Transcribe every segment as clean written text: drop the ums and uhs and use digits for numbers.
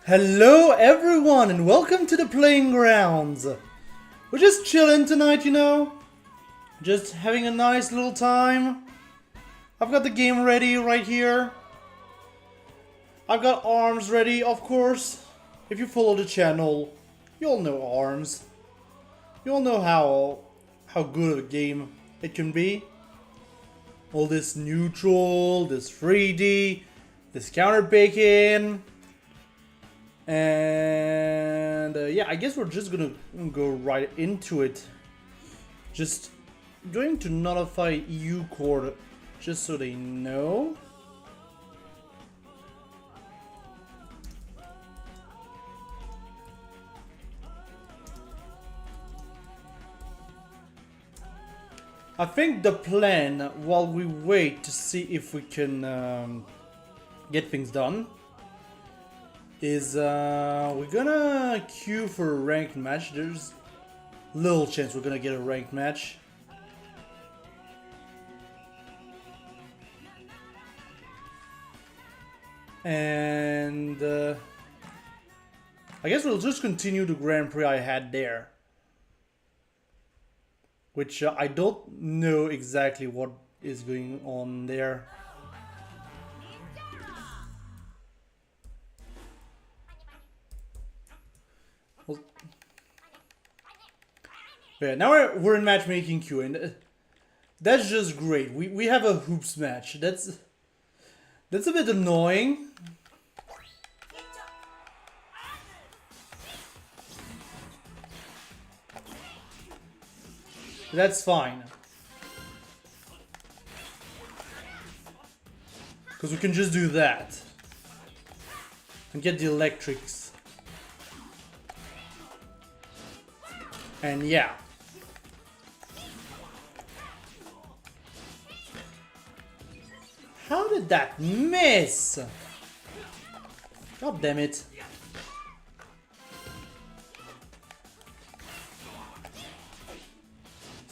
Hello everyone and welcome to the playing grounds. We're just chilling tonight, just having a nice little time. I've got the game ready right here. I've got arms ready, of course. If you follow the channel, you'll know arms. You'll know how good of a game it can be. All this neutral, this 3D, this counter bacon. And yeah, I guess we're just gonna go right into it. Just going to nullify EU cord just so they know. I think the plan, while we wait to see if we can get things done, is we're gonna queue for a ranked match. There's little chance we're gonna get a ranked match. And I guess we'll just continue the Grand Prix I had there. Which I don't know exactly what is going on there. Yeah, now we're in matchmaking queue, and that's just great. We have a hoops match. That's a bit annoying. That's fine. Because we can just do that. And get the electrics. And yeah. How did that miss? God damn it.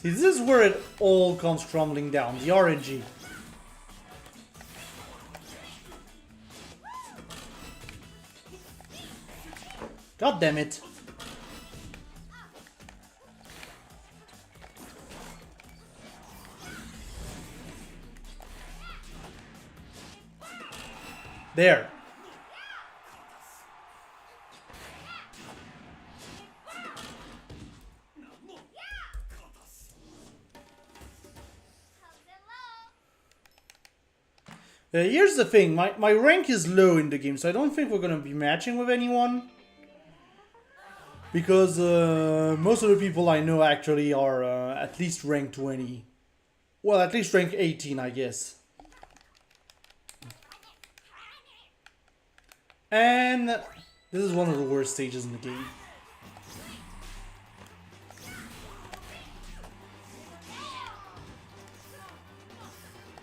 See, this is where it all comes crumbling down, the RNG. God damn it. There. Here's the thing, my rank is low in the game, so I don't think we're gonna be matching with anyone. Because most of the people I know actually are at least rank 20. Well, at least rank 18, I guess. And this is one of the worst stages in the game.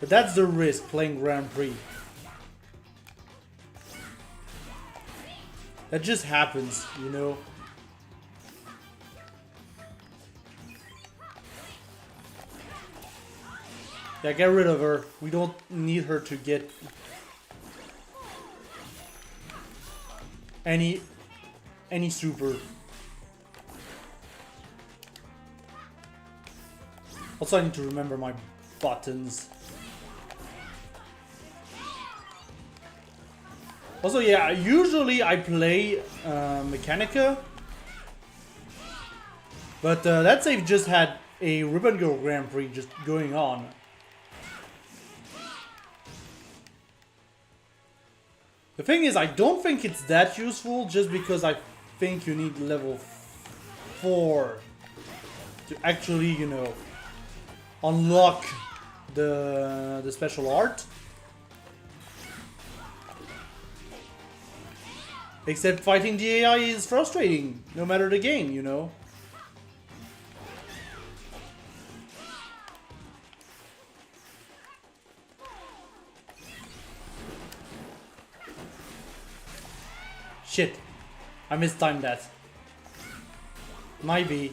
But that's the risk playing Grand Prix. That just happens, Yeah, get rid of her. We don't need her to get any super. Also, I need to remember my buttons. Also, yeah, usually I play Mechanica, but that save just had a Ribbon Girl Grand Prix just going on. The thing is, I don't think it's that useful, just because I think you need level 4 to actually, unlock the special art. Except fighting the AI is frustrating, no matter the game, Shit, I mistimed that. Might be.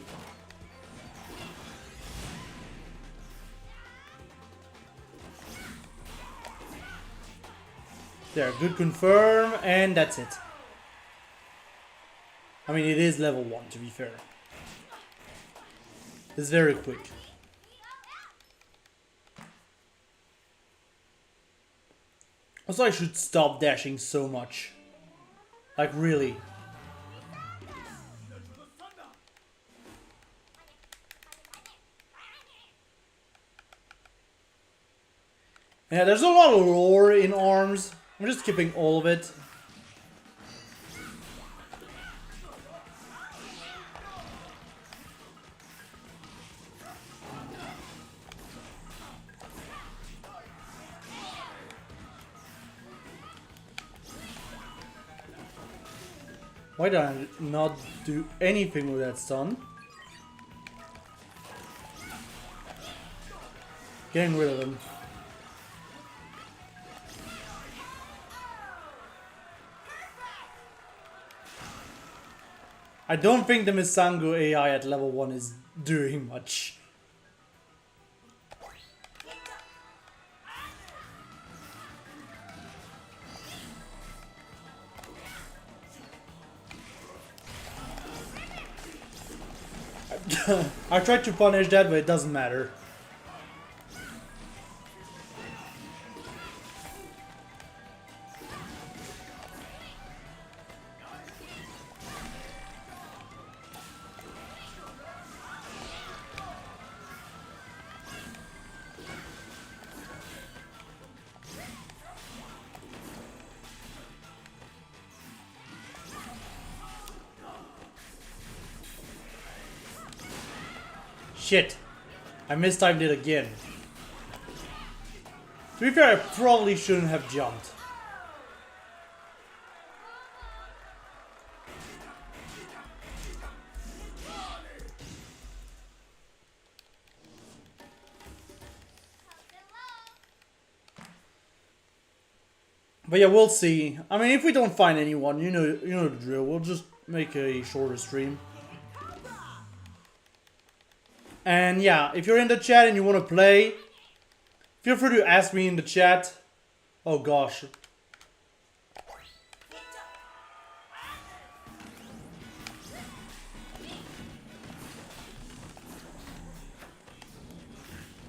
There, good confirm, and that's it. I mean, it is level 1, to be fair. It's very quick. Also, I should stop dashing so much. Like, really. Yeah, there's a lot of lore in ARMS. I'm just skipping all of it. Why did I not do anything with that stun? Getting rid of him. I don't think the Misango AI at level 1 is doing much. I tried to punish that, but it doesn't matter. Shit. I mistimed it again. To be fair, I probably shouldn't have jumped. But yeah, we'll see. I mean, if we don't find anyone, you know the drill. We'll just make a shorter stream. And yeah, if you're in the chat and you want to play, feel free to ask me in the chat. Oh gosh.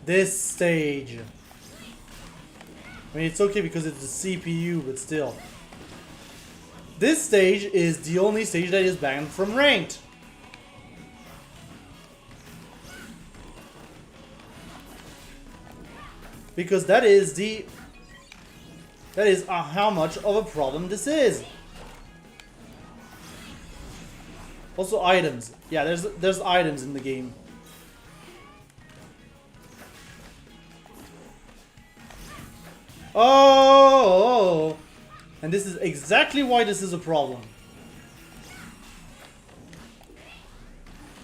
This stage. I mean, it's okay because it's the CPU, but still. This stage is the only stage that is banned from ranked. Because that is how much of a problem this is. Also items. Yeah, there's items in the game. Oh, and this is exactly why this is a problem.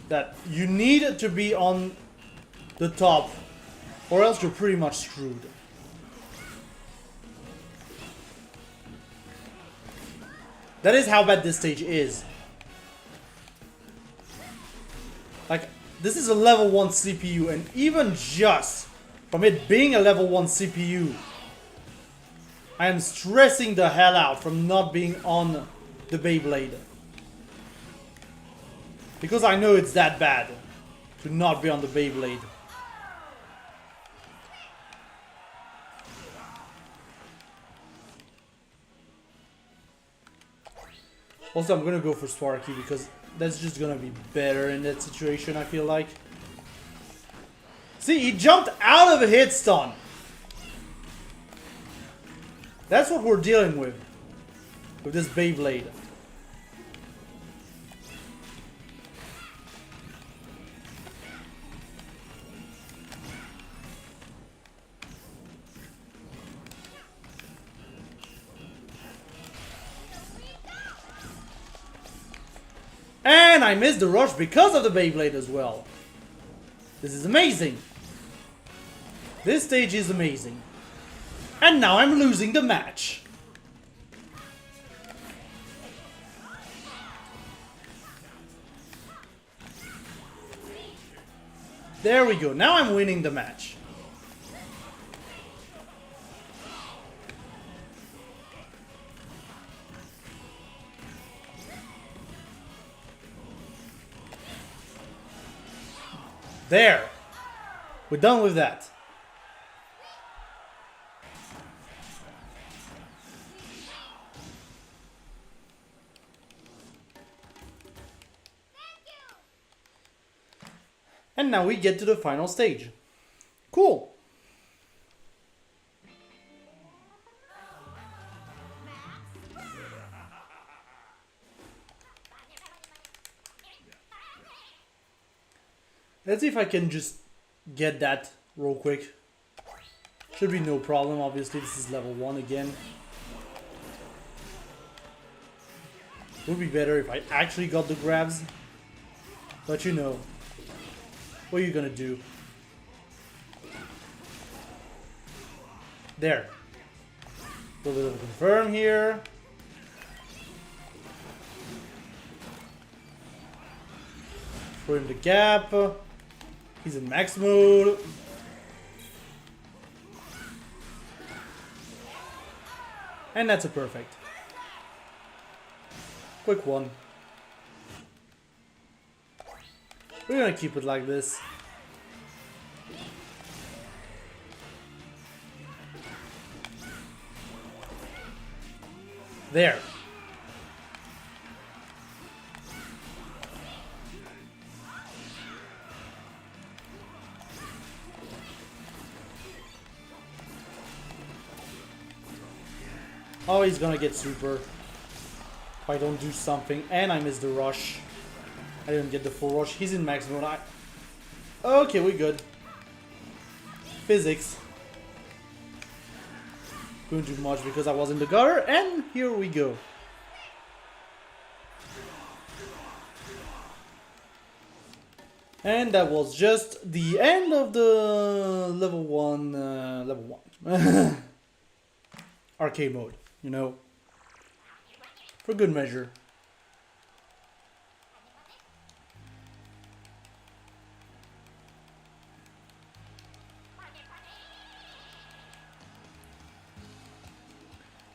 That you need to be on the top, or else you're pretty much screwed. That is how bad this stage is. Like, this is a level 1 CPU, and even just from it being a level 1 CPU, I am stressing the hell out from not being on the Beyblade. Because I know it's that bad to not be on the Beyblade. Also, I'm gonna go for Sparky because that's just gonna be better in that situation, I feel like. See, he jumped out of a hit stun. That's what we're dealing with this Beyblade. And I missed the rush because of the Beyblade as well. This is amazing. This stage is amazing. And now I'm losing the match. There we go. Now I'm winning the match. There! We're done with that. And now we get to the final stage. Cool! Let's see if I can just get that real quick. Should be no problem, obviously. This is level 1 again. Would be better if I actually got the grabs. But you know, what are you gonna do? There. A little bit of a confirm here. Throw him the gap. He's in max mode. And that's a perfect. Quick one. We're gonna keep it like this. There. Oh, he's gonna get super. If I don't do something. And I missed the rush. I didn't get the full rush. He's in max mode. Okay, we're good. Physics. Couldn't do much because I was in the gutter. And here we go. And that was just the end of the level 1 arcade mode, you know, for good measure.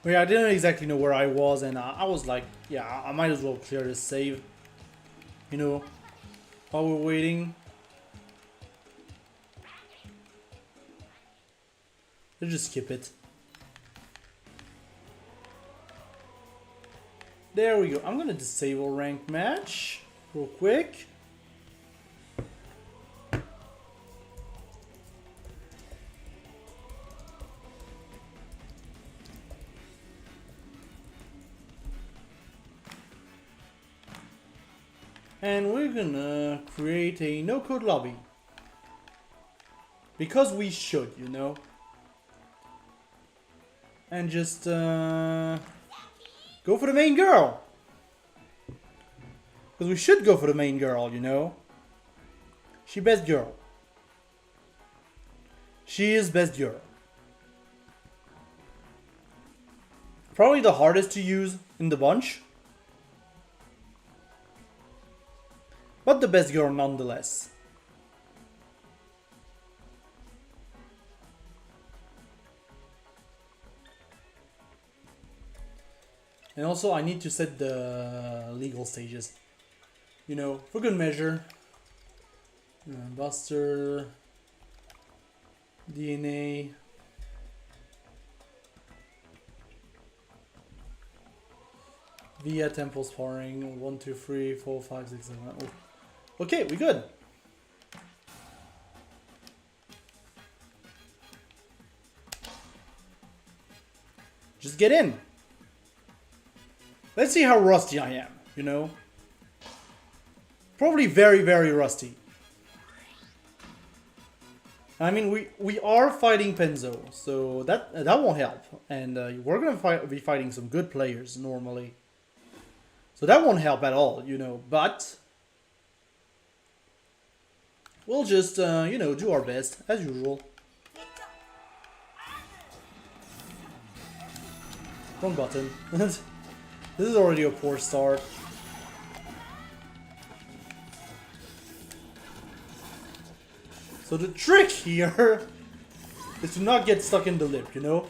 But yeah, I didn't exactly know where I was, and I was like, yeah, I might as well clear this save, you know, while we're waiting. Let's just skip it. There we go. I'm gonna disable ranked match real quick. And we're gonna create a no-code lobby. Because we should, you know. And just go for the main girl. Because we should go for the main girl, you know. She best girl. She is best girl. Probably the hardest to use in the bunch. But the best girl nonetheless. And also I need to set the legal stages. You know, for good measure. Buster. DNA. Via temple sparring. 1, 2, 3, 4, 5, 6, 7. Oh. Okay, we good. Just get in. Let's see how rusty I am, you know. Probably very, very rusty. I mean, we are fighting Penzo, so that won't help. And we're gonna be fighting some good players normally. So that won't help at all, you know, but we'll just, you know, do our best, as usual. Wrong button. This is already a poor start. So the trick here is to not get stuck in the lip, you know?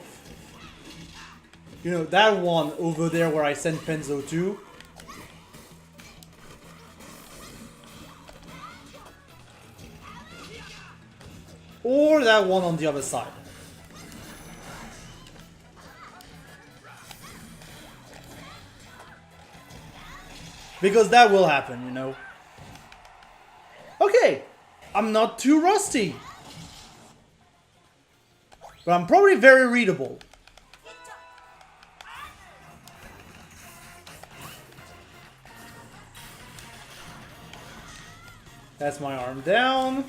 You know, that one over there where I sent Penzo to. Or that one on the other side. Because that will happen, you know. Okay, I'm not too rusty. But I'm probably very readable. That's my arm down.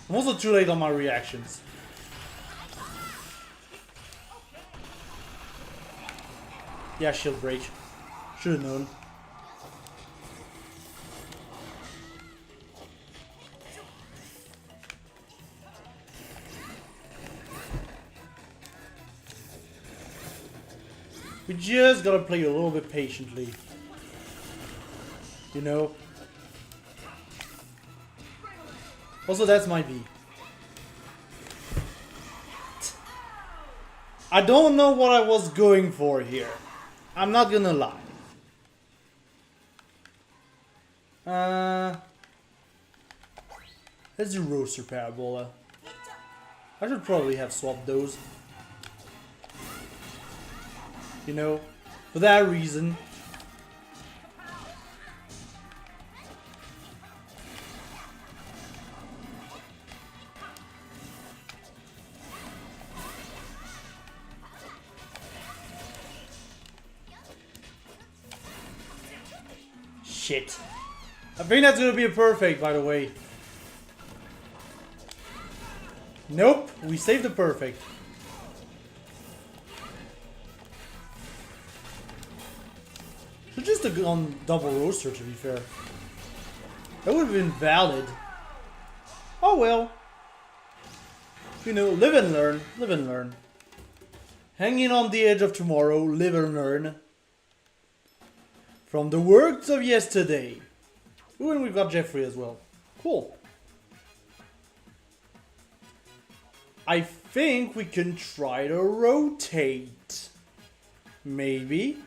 I'm also too late on my reactions. Yeah, shield break. Should have known. We just gotta play a little bit patiently. You know? Also, that's my V. I don't know what I was going for here. I'm not gonna lie. Let's do Roaster Parabola. I should probably have swapped those. You know, for that reason. Shit. I think that's gonna be a perfect, by the way. Nope, we saved the perfect. Should just have gone double roaster, to be fair. That would have been valid. Oh well. You know, live and learn. Live and learn. Hanging on the edge of tomorrow, live and learn. From the works of yesterday. Ooh, and we've got Jeffrey as well. Cool. I think we can try to rotate. Maybe.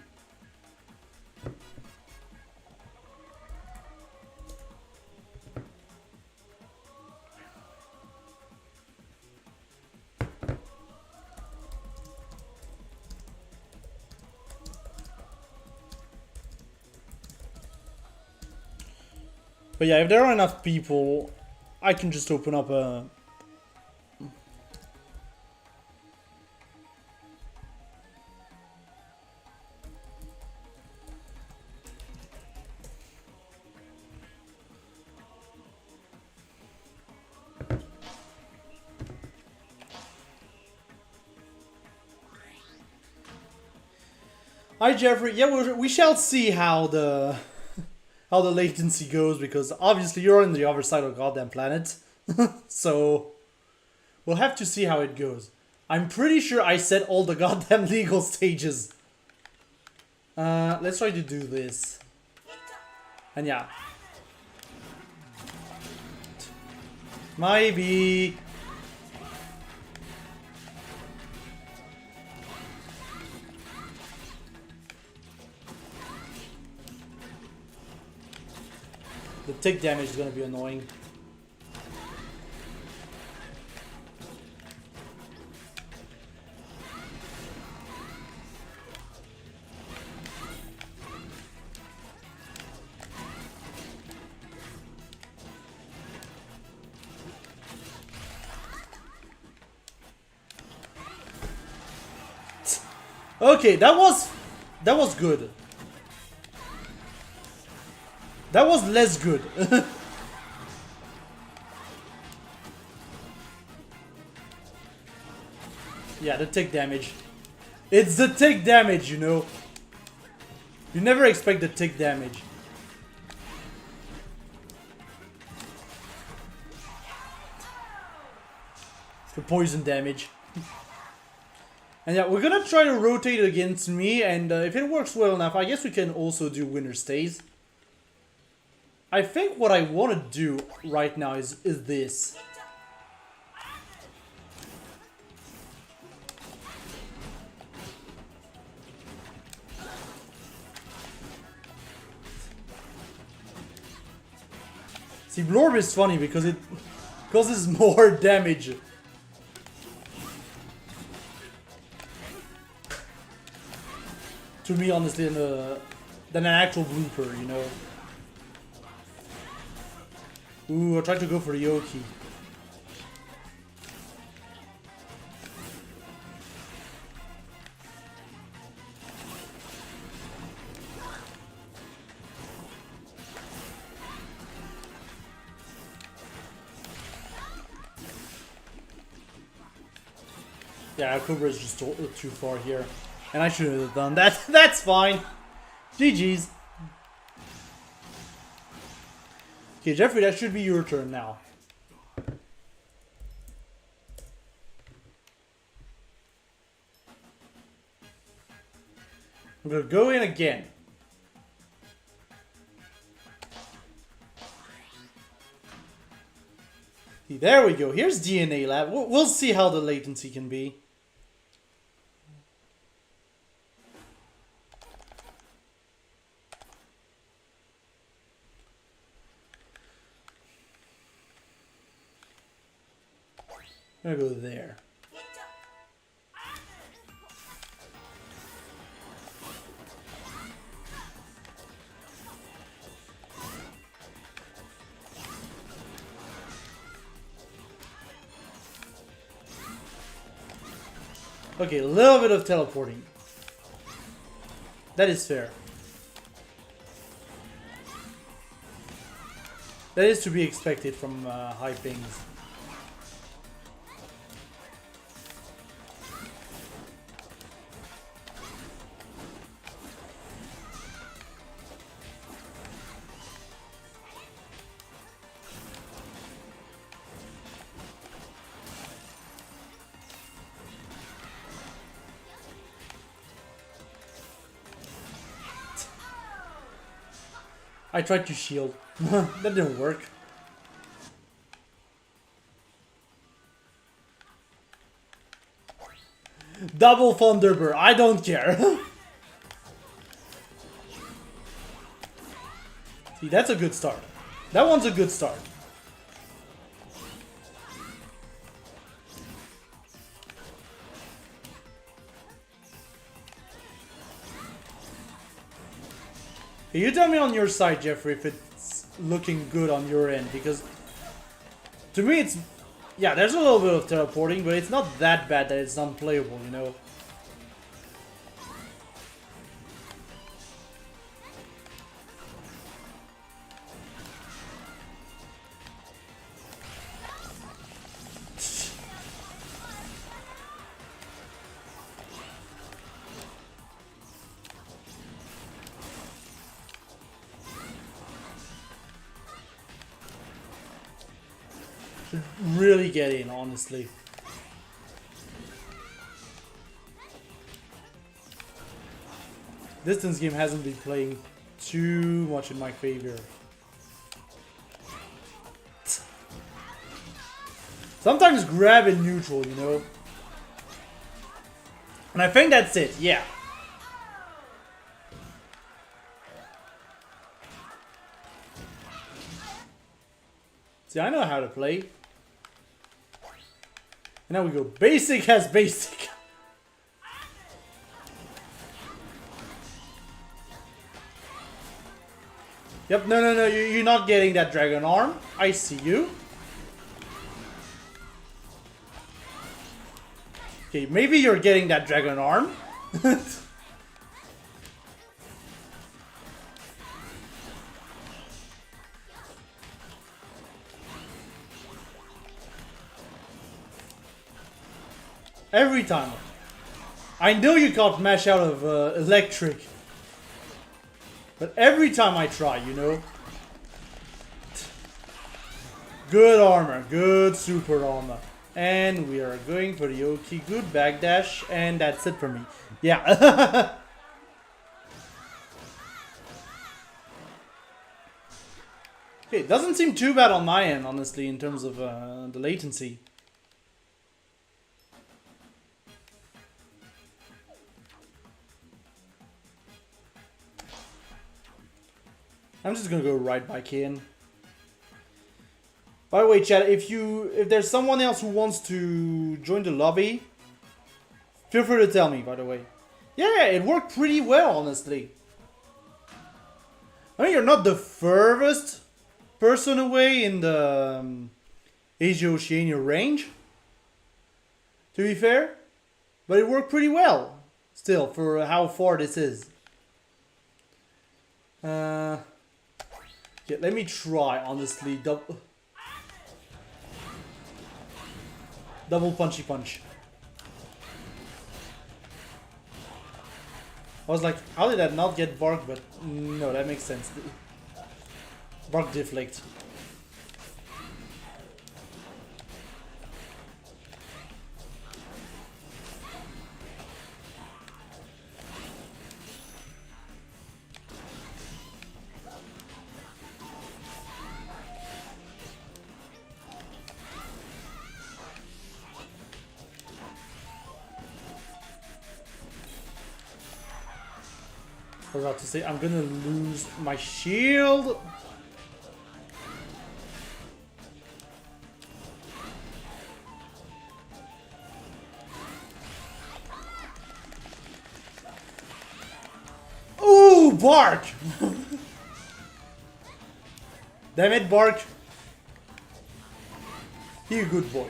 But yeah, if there are enough people, I can just open up a... Hi Jeffrey, yeah, we shall see how the latency goes, because obviously you're on the other side of the goddamn planet. So we'll have to see how it goes. I'm pretty sure I set all the goddamn legal stages. Let's try to do this. And yeah. Maybe. The tick damage is gonna be annoying. Okay, that was good. That was less good. Yeah, the tick damage. It's the tick damage, you know. You never expect the tick damage. The poison damage. And yeah, we're gonna try to rotate against me, and if it works well enough, I guess we can also do winner stays. I think what I want to do right now is this. See, Blorb is funny because it causes more damage. To me, honestly, than an actual blooper, you know. Ooh, I tried to go for the Yoki. Yeah, Cobra is just too far here. And I should have done that. That's fine. GG's. Okay, Jeffrey, that should be your turn now. I'm gonna go in again. See, there we go. Here's DNA Lab. We'll see how the latency can be. I'm gonna go there. Okay, a little bit of teleporting. That is fair. That is to be expected from high pings. I tried to shield. That didn't work. Double Thunderbird. I don't care. See, that's a good start. That one's a good start. You tell me on your side, Jeffrey, if it's looking good on your end, because to me it's... Yeah, there's a little bit of teleporting, but it's not that bad that it's unplayable, you know? Really get in, honestly. Distance game hasn't been playing too much in my favor. Sometimes grab in neutral, you know? And I think that's it, yeah. See, I know how to play. And now we go basic as basic. Yep, no, you're not getting that dragon arm. I see you. Okay, maybe you're getting that dragon arm. Every time. I know you can't mash out of electric. But every time I try, you know. Good armor. Good super armor. And we are going for the Yoki. Good backdash. And that's it for me. Yeah. Okay, it doesn't seem too bad on my end, honestly, in terms of the latency. I'm just gonna go right back in. By the way, chat, if there's someone else who wants to join the lobby, feel free to tell me, by the way. Yeah, it worked pretty well, honestly. I mean, you're not the furthest person away in the Asia-Oceania range, to be fair. But it worked pretty well, still, for how far this is. Yeah, let me try, honestly. Double punchy punch. I was like, how did that not get bark? But no, that makes sense. Bark deflect. I was about to say, I'm gonna lose my shield. Ooh, bark! Damn it, Bark. He's a good boy.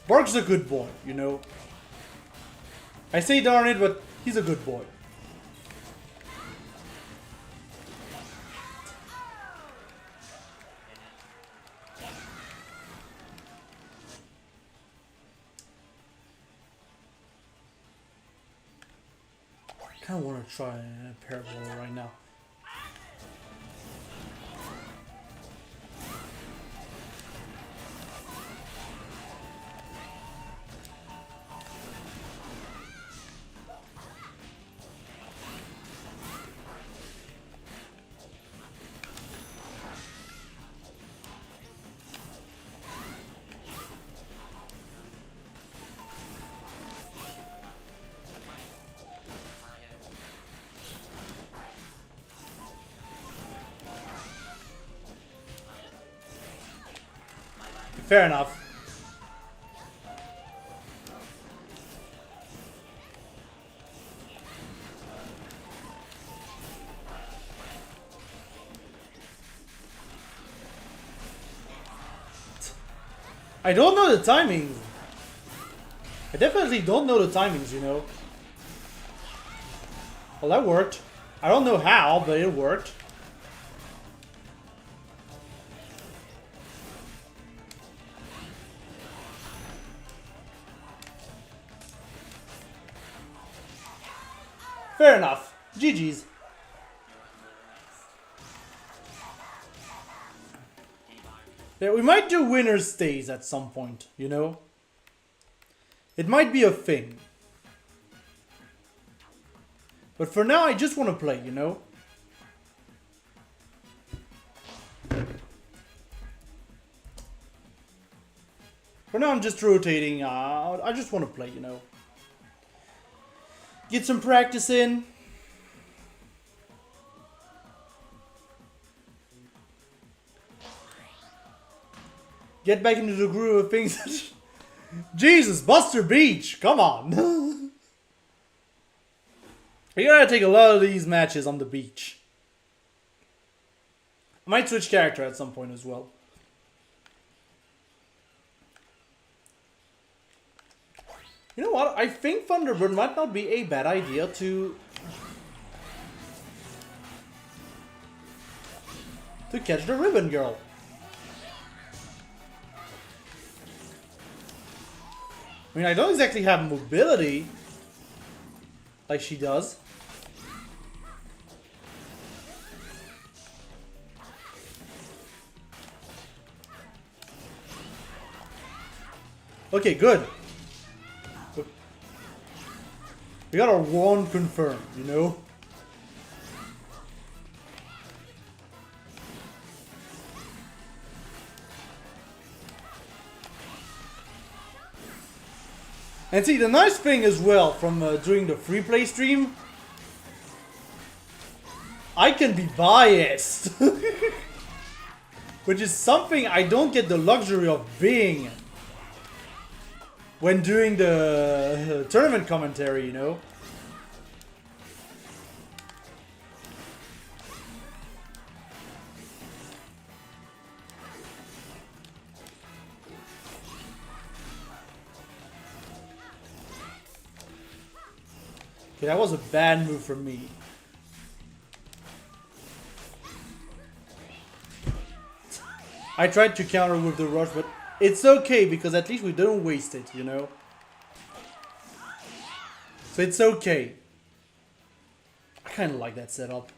Bark's a good boy, you know. I say darn it, but he's a good boy. I kind of want to try a parabol right now. Fair enough. I don't know the timings. I definitely don't know the timings, you know. Well, that worked. I don't know how, but it worked. Fair enough. GG's. Yeah, we might do winner's stays at some point, you know? It might be a thing. But for now, I just want to play, you know? For now, I'm just rotating. I just want to play, you know? Get some practice in. Get back into the groove of things. Jesus, Buster Beach, come on. You gotta take a lot of these matches on the beach. I might switch character at some point as well. You know what? I think Thunderbird might not be a bad idea to catch the ribbon girl. I mean, I don't exactly have mobility like she does. Okay, good. We got our wand confirmed, you know? And see, the nice thing as well from doing the free play stream, I can be biased. Which is something I don't get the luxury of being when doing the tournament commentary, you know? Okay, that was a bad move from me. I tried to counter with the rush, but it's okay because at least we don't waste it, you know? So it's okay. I kind of like that setup.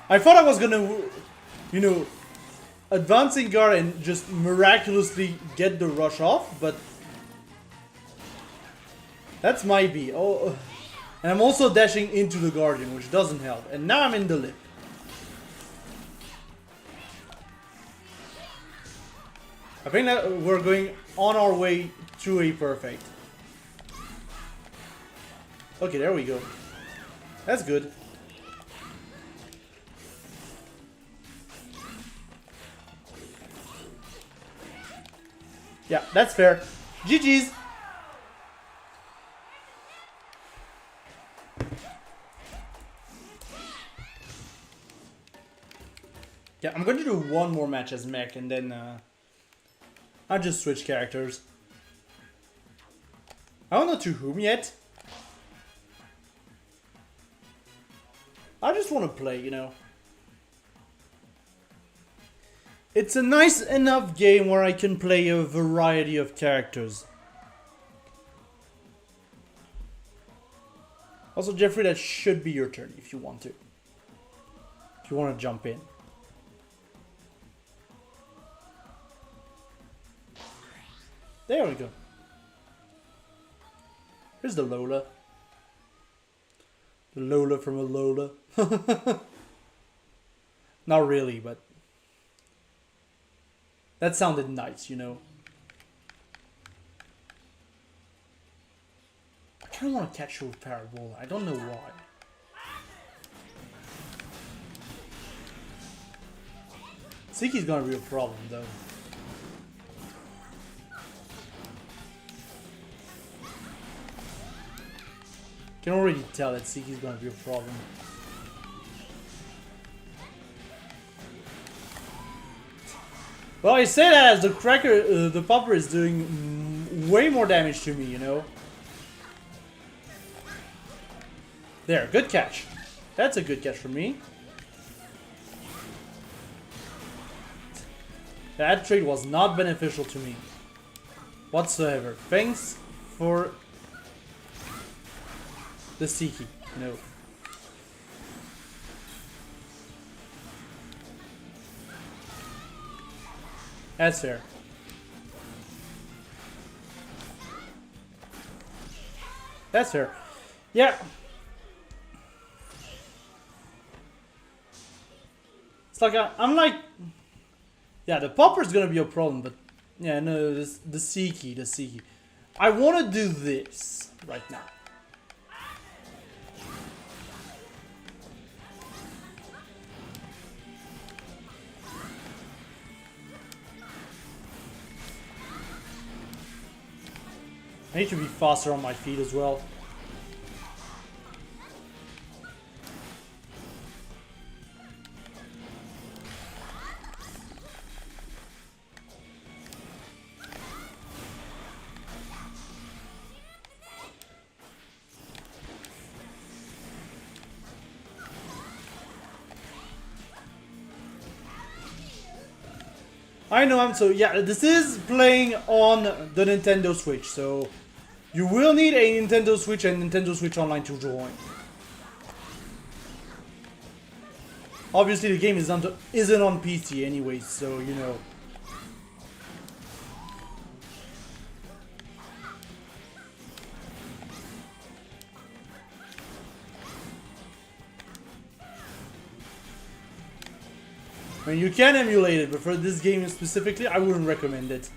I thought I was gonna, you know, advancing guard and just miraculously get the rush off, but that's my B. Oh, and I'm also dashing into the Guardian, which doesn't help. And now I'm in the lip. I think that we're going on our way to a perfect. Okay, there we go. That's good. Yeah, that's fair. GG's. Yeah, I'm going to do one more match as mech and then I'll just switch characters. I don't know to whom yet. I just want to play, you know. It's a nice enough game where I can play a variety of characters. Also, Jeffrey, that should be your turn if you want to. If you want to jump in. There we go. Here's the Lola. The Lola from a Lola. Not really, but that sounded nice, you know. I kind of want to catch you with Parabola. I don't know why. Siki's gonna be a problem, though. Can already tell that Siki's gonna be a problem. Well, I say that as the cracker, the popper is doing way more damage to me, you know. There, good catch. That's a good catch for me. That trade was not beneficial to me whatsoever. Thanks for the Siki. No. That's fair. That's fair. Yeah. It's like I'm like, yeah, the popper's gonna be a problem, but yeah, no, the Siki. I want to do this right now. I need to be faster on my feet as well. I know so yeah, this is playing on the Nintendo Switch, so you will need a Nintendo Switch and Nintendo Switch Online to join. Obviously the game isn't on PC anyway, so you know. I mean, you can emulate it, but for this game specifically, I wouldn't recommend it.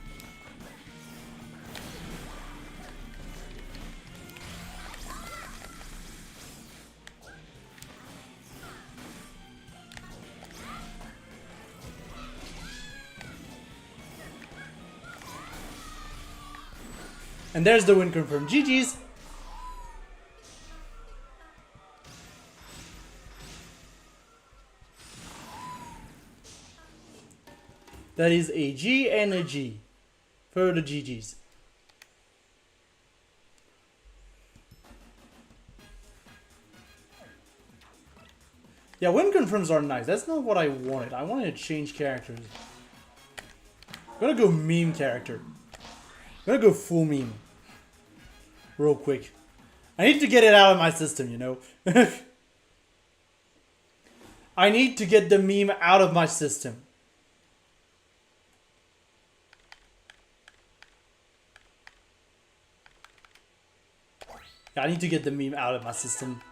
And there's the win confirmed. GG's. That is a G and a G for the GG's. Yeah, win confirms are nice. That's not what I wanted. I wanted to change characters. I'm gonna go meme character. I'm gonna go full meme. Real quick. I need to get it out of my system, you know? I need to get the meme out of my system. Yeah, I need to get the meme out of my system.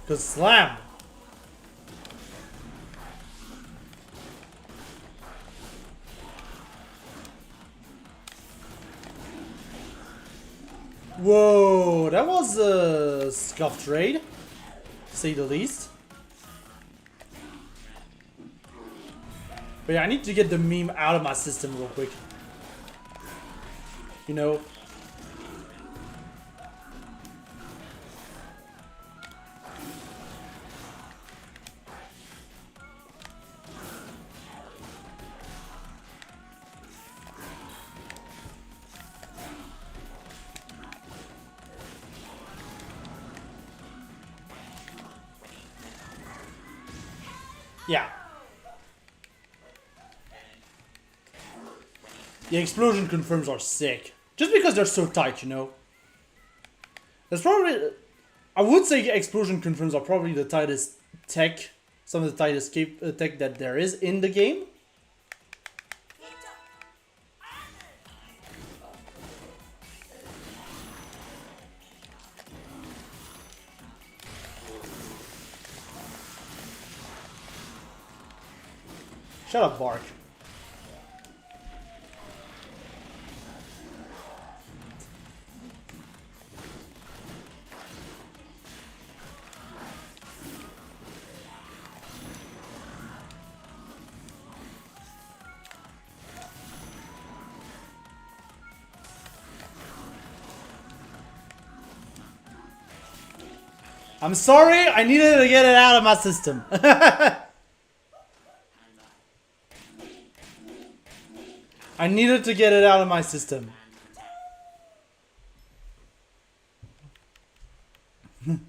Cause slam. Whoa, that was a scuffed raid, to say the least. But yeah, I need to get the meme out of my system real quick. You know. Yeah. The explosion confirms are sick. Just because they're so tight, you know. That's probably... I would say explosion confirms are probably the tightest tech. Some of the tightest tech that there is in the game. Shut up, Bark. I'm sorry, I needed to get it out of my system. I needed to get it out of my system. You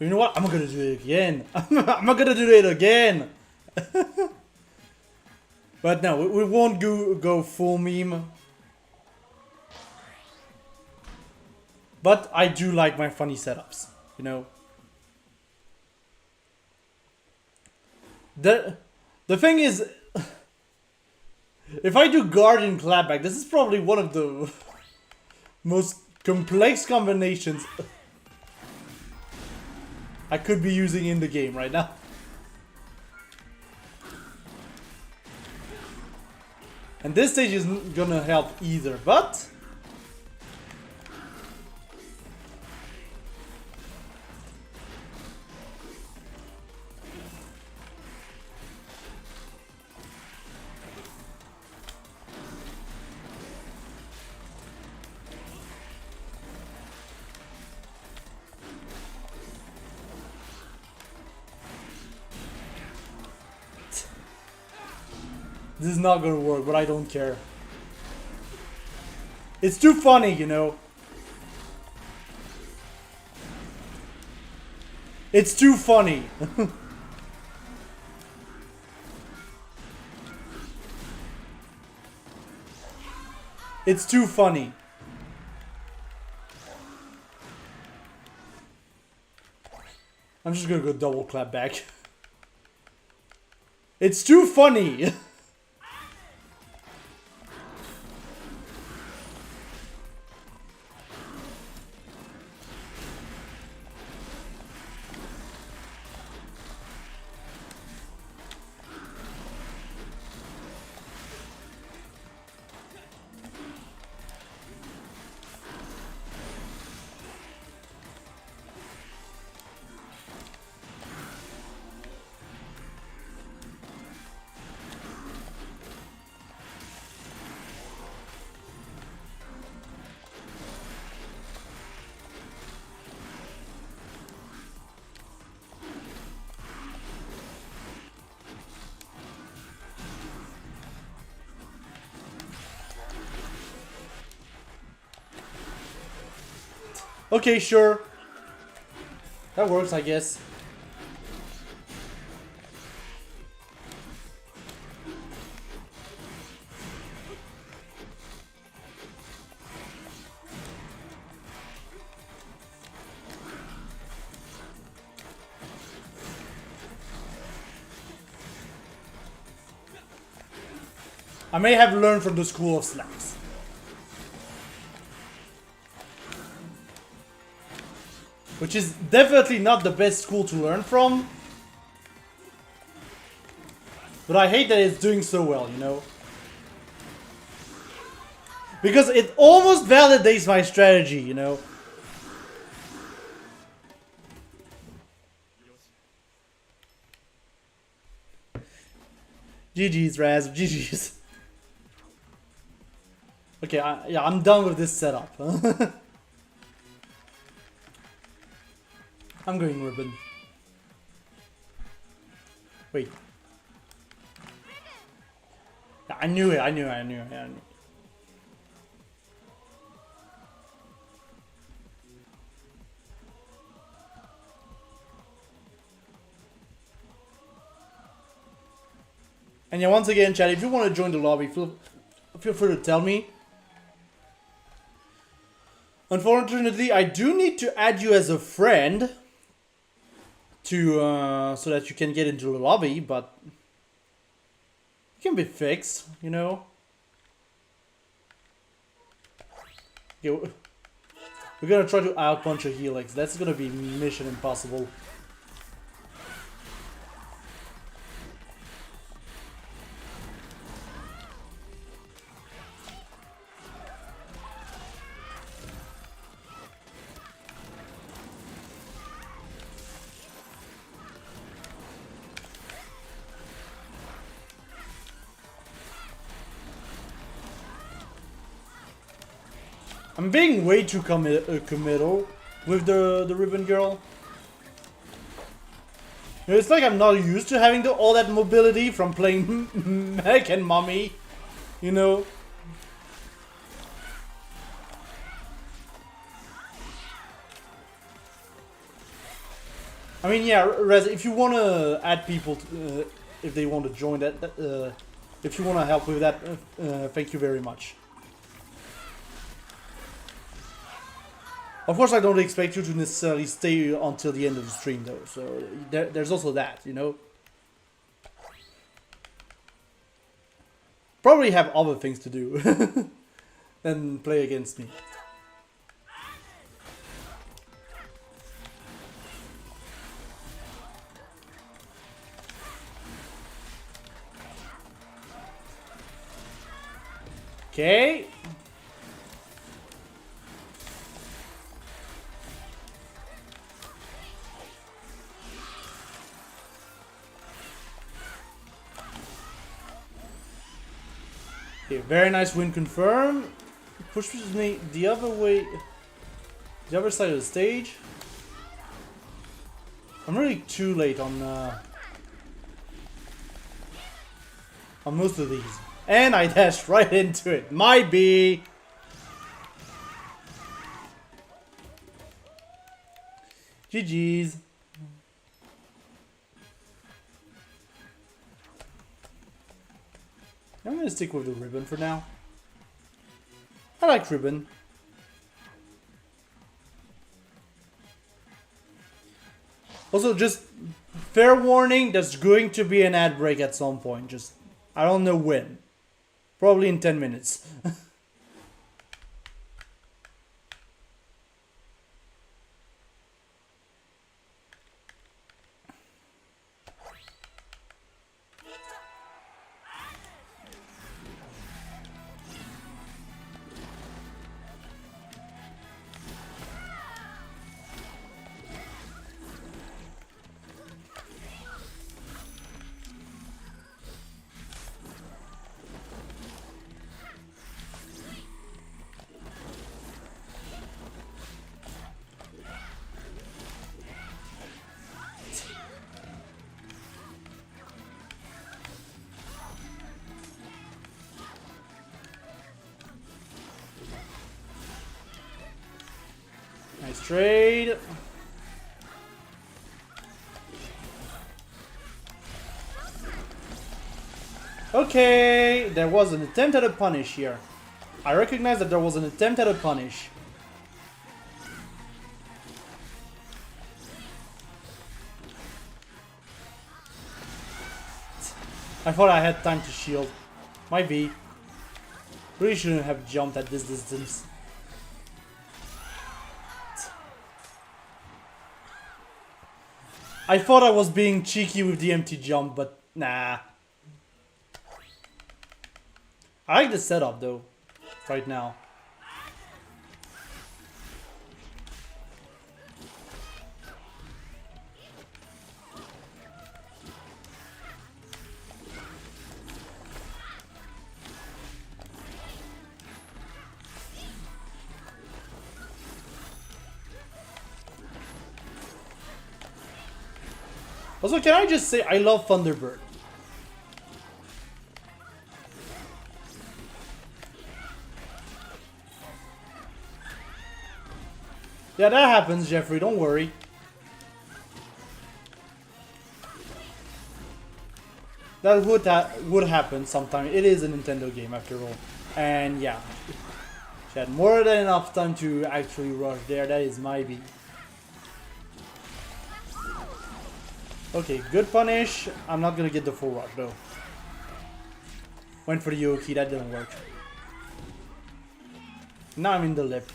know what? I'm not gonna do it again. I'm not gonna do it again. But no, we won't go full meme. But I do like my funny setups, you know. The thing is, if I do Guardian Clapback, this is probably one of the most complex combinations I could be using in the game right now. And this stage isn't gonna help either, but... This is not gonna work, but I don't care. It's too funny, you know. It's too funny. It's too funny. I'm just gonna go double clap back. It's too funny! Okay, sure. That works, I guess. I may have learned from the school of slacks. Which is definitely not the best school to learn from. But I hate that it's doing so well, you know? Because it almost validates my strategy, you know? GG's, Raz. GG's. Okay, yeah, I'm done with this setup. I'm going ribbon. Wait. Yeah, I knew it. And yeah, once again, chat, if you want to join the lobby, feel free to tell me. Unfortunately, I do need to add you as a friend to so that you can get into the lobby, but it can be fixed, you know. Okay, we're gonna try to outpunch a Helix. That's gonna be mission impossible. I'm being way too committal with the ribbon girl. You know, it's like I'm not used to having all that mobility from playing Mech and Mommy, you know. I mean, yeah, Rez, if you want to add people, if they want to join that, if you want to help with that, thank you very much. Of course, I don't expect you to necessarily stay until the end of the stream, though. So there's also that, you know. Probably have other things to do than play against me. Okay. Okay, very nice win confirmed. Pushes me the other way, the other side of the stage. I'm really too late on most of these. And I dashed right into it. Might be. GG's. I'm gonna stick with the ribbon for now. I like ribbon. Also, just fair warning, there's going to be an ad break at some point. Just, I don't know when. Probably in 10 minutes. Nice trade. Okay, there was an attempt at a punish here. I recognize that there was an attempt at a punish. I thought I had time to shield. Might be. Really shouldn't have jumped at this distance. I thought I was being cheeky with the empty jump, but nah. I like the setup though, right now. Also, can I just say I love Thunderbird? Yeah, that happens, Jeffrey, don't worry. That would happen sometime. It is a Nintendo game after all. And yeah, she had more than enough time to actually rush there. That is my beat. Okay, good punish. I'm not gonna get the full rush though. Went for the Yoki, that didn't work. Now I'm in the lip.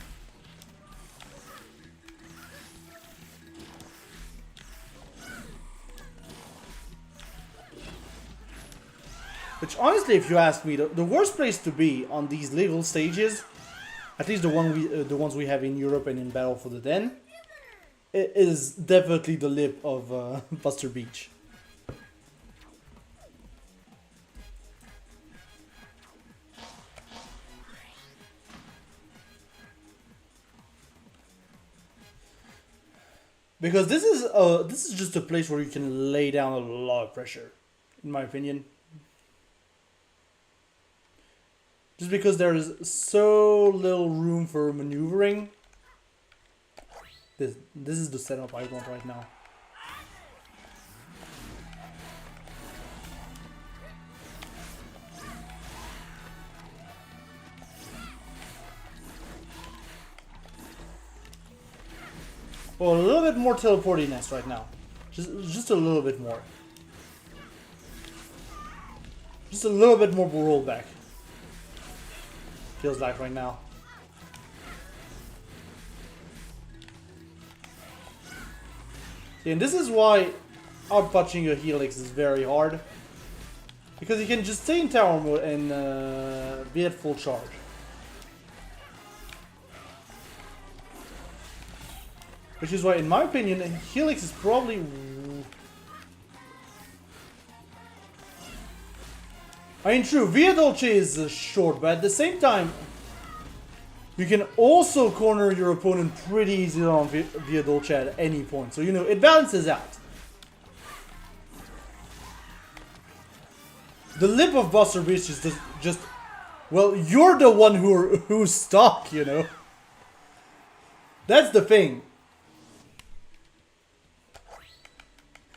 Which honestly, if you ask me, the worst place to be on these legal stages, at least the ones we have in Europe and in Battle for the Den, it is definitely the lip of Buster Beach. Because this is just a place where you can lay down a lot of pressure, in my opinion. Just because there is so little room for maneuvering. This is the setup I want right now. Well, a little bit more teleportiness right now. Just a little bit more. Just a little bit more rollback. Feels like right now. See, and this is why outpunching a Helix is very hard. Because you can just stay in tower mode and be at full charge. Which is why, in my opinion, Helix is probably... I mean, true, Via Dolce is short, but at the same time, you can also corner your opponent pretty easily on Via Dolce at any point. So, you know, it balances out. The lip of Buster Beach is just well, you're the one who's stuck, you know. That's the thing.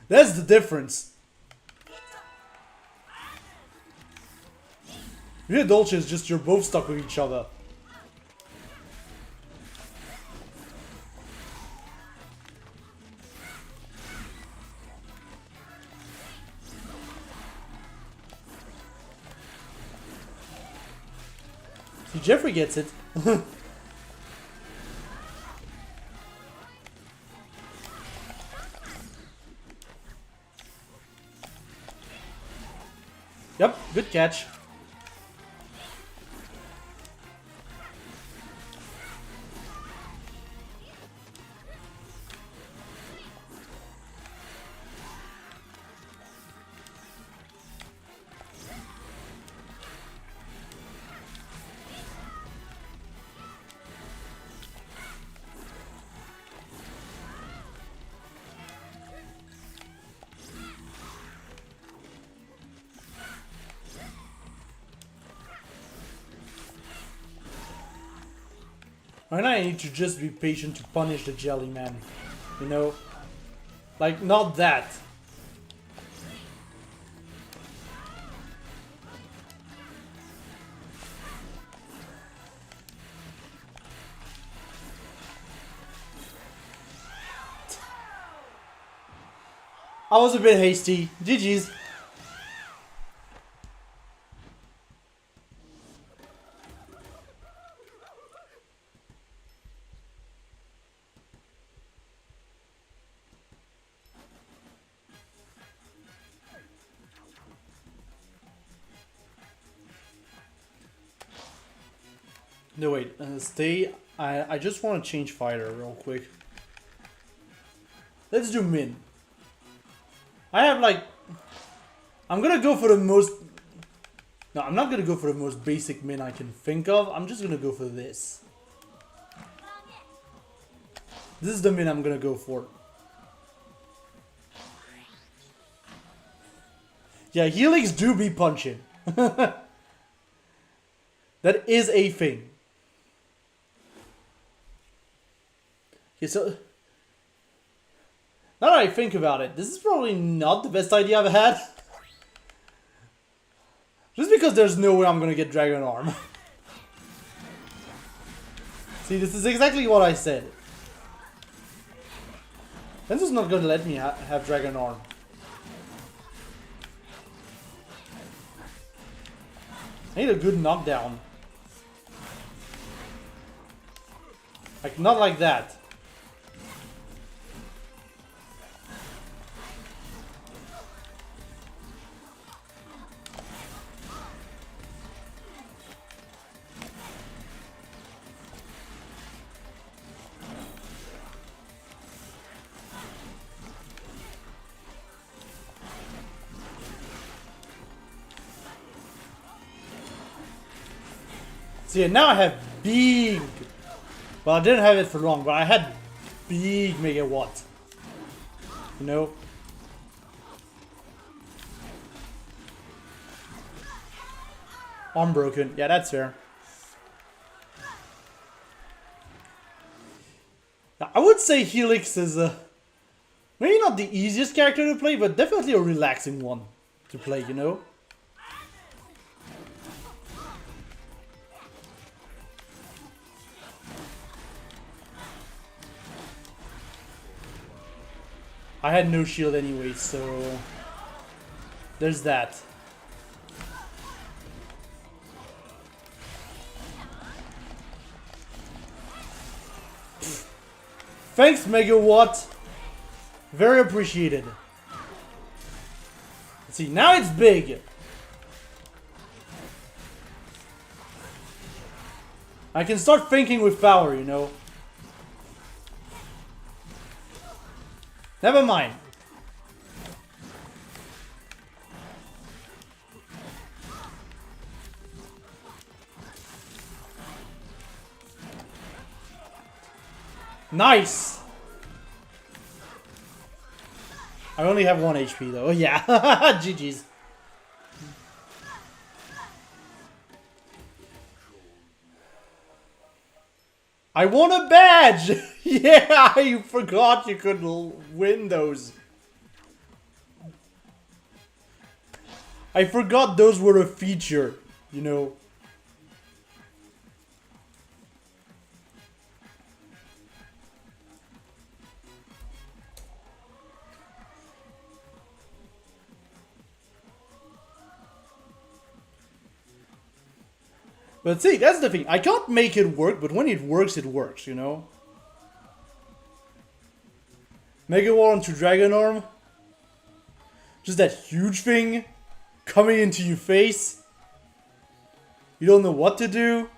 That's the difference. Via Dolce is just you're both stuck with each other. See, Jeffrey gets it. Yep, good catch. Right now I need to just be patient to punish the jelly man. You know? Like, not that. I was a bit hasty. GG's. No, wait, stay. I just want to change fighter real quick. Let's do Min. I have like... I'm gonna go for the most... No, I'm not gonna go for the most basic Min I can think of. I'm just gonna go for this. This is the Min I'm gonna go for. Yeah, Helix do be punching. That is a thing. Okay, so... Now that I think about it, this is probably not the best idea I've had. Just because there's no way I'm gonna get Dragon Arm. See, this is exactly what I said. Enzo's not gonna let me have Dragon Arm. I need a good knockdown. Like, not like that. See, now I have big... Well, I didn't have it for long, but I had big megawatt. You know? Arm broken. Yeah, that's fair. Now, I would say Helix is maybe not the easiest character to play, but definitely a relaxing one to play, you know? I had no shield anyway, so there's that. Thanks, Megawatt. Very appreciated. Let's see, now it's big. I can start thinking with power, you know. Never mind. Nice! I only have 1 HP though. Yeah. GG's. I won a badge! Yeah, I forgot you could win those. I forgot those were a feature, you know. But see, that's the thing. I can't make it work, but when it works, you know? Mega Wall onto Dragon Arm. Just that huge thing coming into your face. You don't know what to do.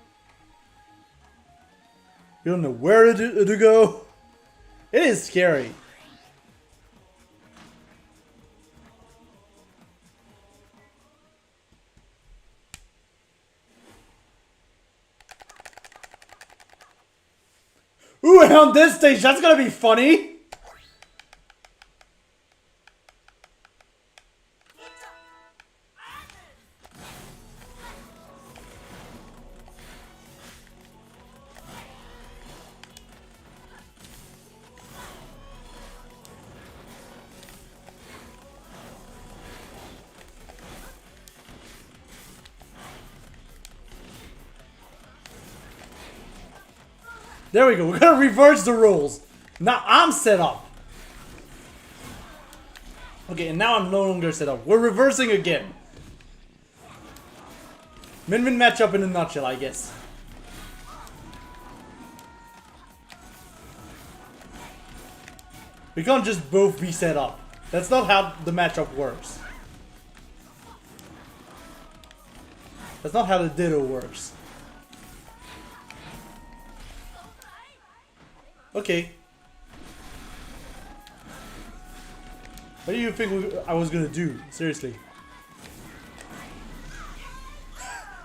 You don't know where to go. It is scary. Ooh, and on this stage, that's gonna be funny. There we go, we're gonna reverse the rules. Now I'm set up. Okay, and now I'm no longer set up. We're reversing again. Min-min matchup in a nutshell, I guess. We can't just both be set up. That's not how the matchup works. That's not how the Ditto works. Okay. What do you think I was gonna do? Seriously.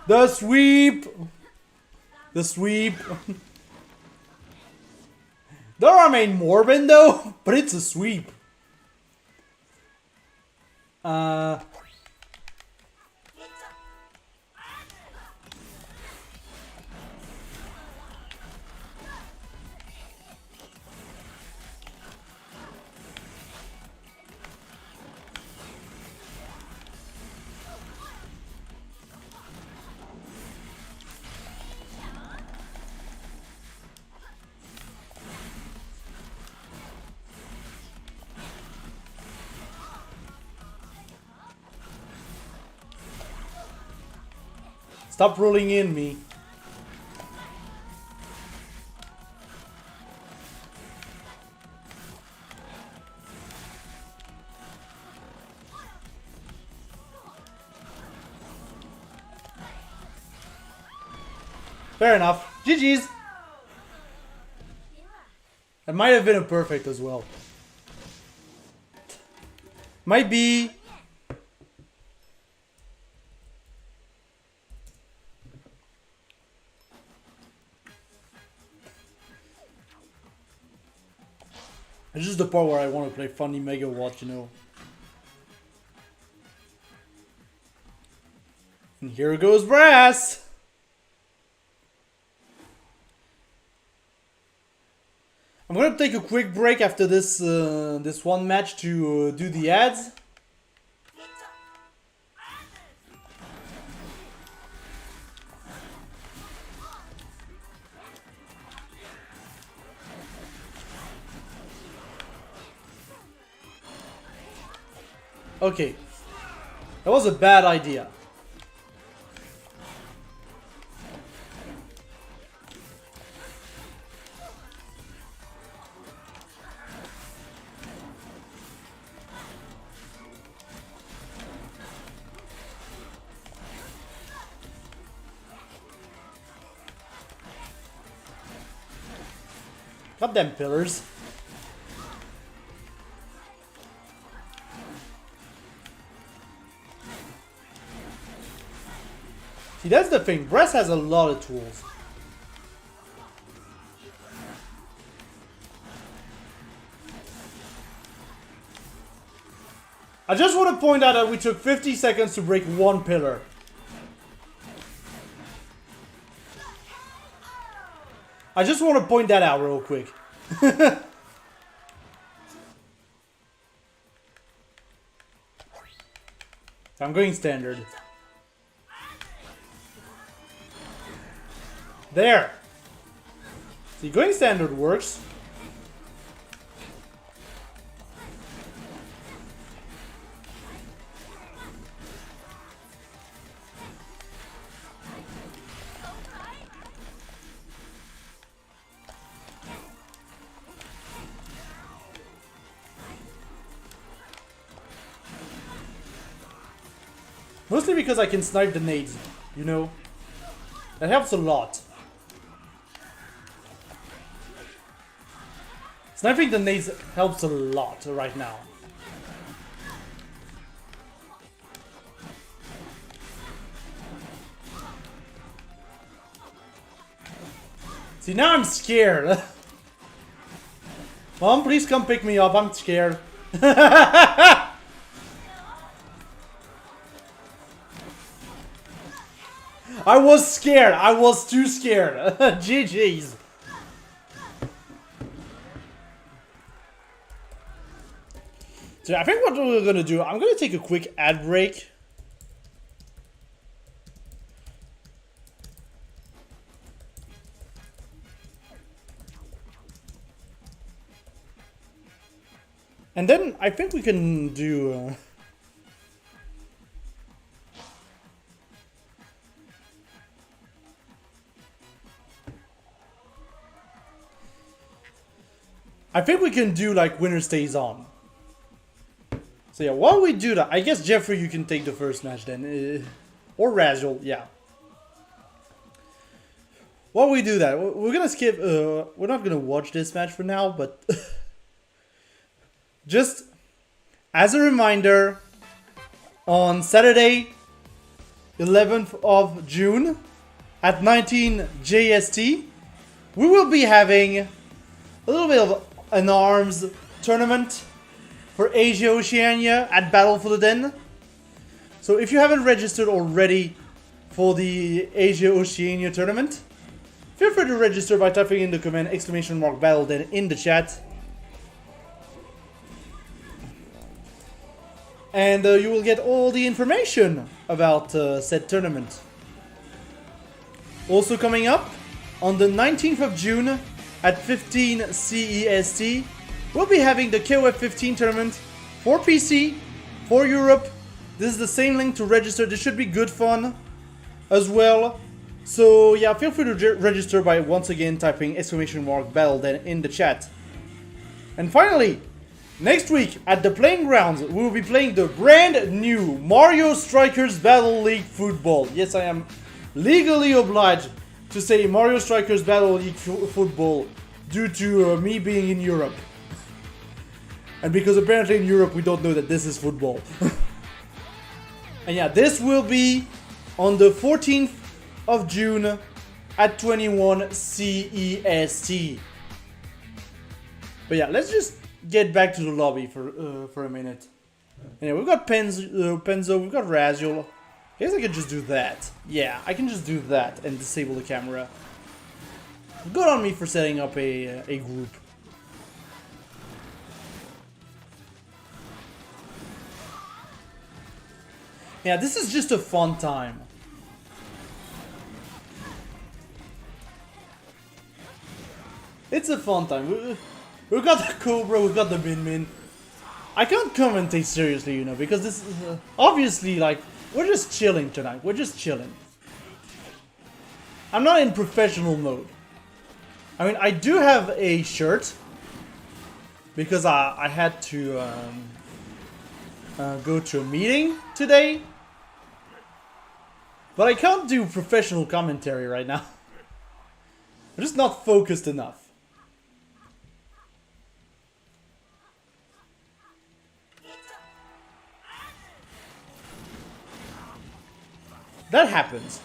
The sweep! The sweep. There are main Morbin though, but it's a sweep. Stop rolling in me. Fair enough. GG's. That might have been a perfect as well. Might be. It's just the part where I want to play funny Mega Watch, you know. And here goes Brass! I'm gonna take a quick break after this this one match to do the ads. Okay, that was a bad idea. Got them pillars. See, that's the thing. Bress has a lot of tools. I just want to point out that we took 50 seconds to break one pillar. I just want to point that out real quick. I'm going standard. There! See, going standard works. Mostly because I can snipe the nades, you know? That helps a lot. Sniping the nades helps a lot right now. See, now I'm scared. Mom, please come pick me up. I'm scared. I was scared. I was too scared. GG's. So I think what we're gonna do, I'm gonna take a quick ad break. And then I think we can do... I think we can do like winner stays on. So yeah, while we do that, I guess Jeffrey, you can take the first match then. Or Razul, yeah. While we do that, we're gonna skip... we're not gonna watch this match for now, but... Just as a reminder, on Saturday, 11th of June, at 19 JST, we will be having a little bit of an arms tournament for Asia Oceania at Battle for the Den. So if you haven't registered already for the Asia Oceania tournament, feel free to register by typing in the comment !Battle Den in the chat. And you will get all the information about said tournament. Also coming up, on the 19th of June at 15 CEST, we'll be having the KOF 15 tournament for PC, for Europe. This is the same link to register. This should be good fun as well. So yeah, feel free to register by once again typing !Battle Den in the chat. And finally, next week at the Playing Grounds, we will be playing the brand new Mario Strikers Battle League Football. Yes, I am legally obliged to say Mario Strikers Battle League Football due to me being in Europe. And because apparently in Europe we don't know that this is football. And yeah, this will be on the 14th of June at 21 CEST. But yeah, let's just get back to the lobby for a minute. Anyway, we've got Penzo, we've got Razul. I guess I can just do that. Yeah, I can just do that and disable the camera. Good on me for setting up a group. Yeah, this is just a fun time. It's a fun time. We've got the Cobra, we've got the Min Min. I can't commentate seriously, you know, because this is obviously like, we're just chilling tonight. We're just chilling. I'm not in professional mode. I mean, I do have a shirt because I had to go to a meeting today. But I can't do professional commentary right now. I'm just not focused enough. That happens.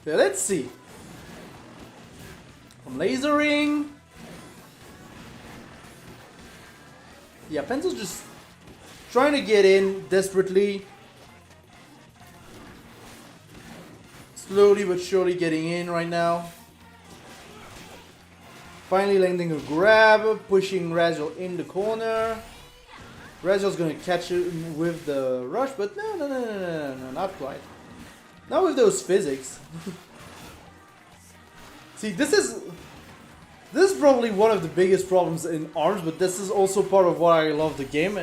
Yeah, let's see. I'm lasering. Yeah, Pencil's just trying to get in desperately. Slowly but surely getting in right now. Finally landing a grab, pushing Razul in the corner. Razul's gonna catch it with the rush, but no, not quite. Not with those physics. See, this is probably one of the biggest problems in ARMS, but this is also part of why I love the game,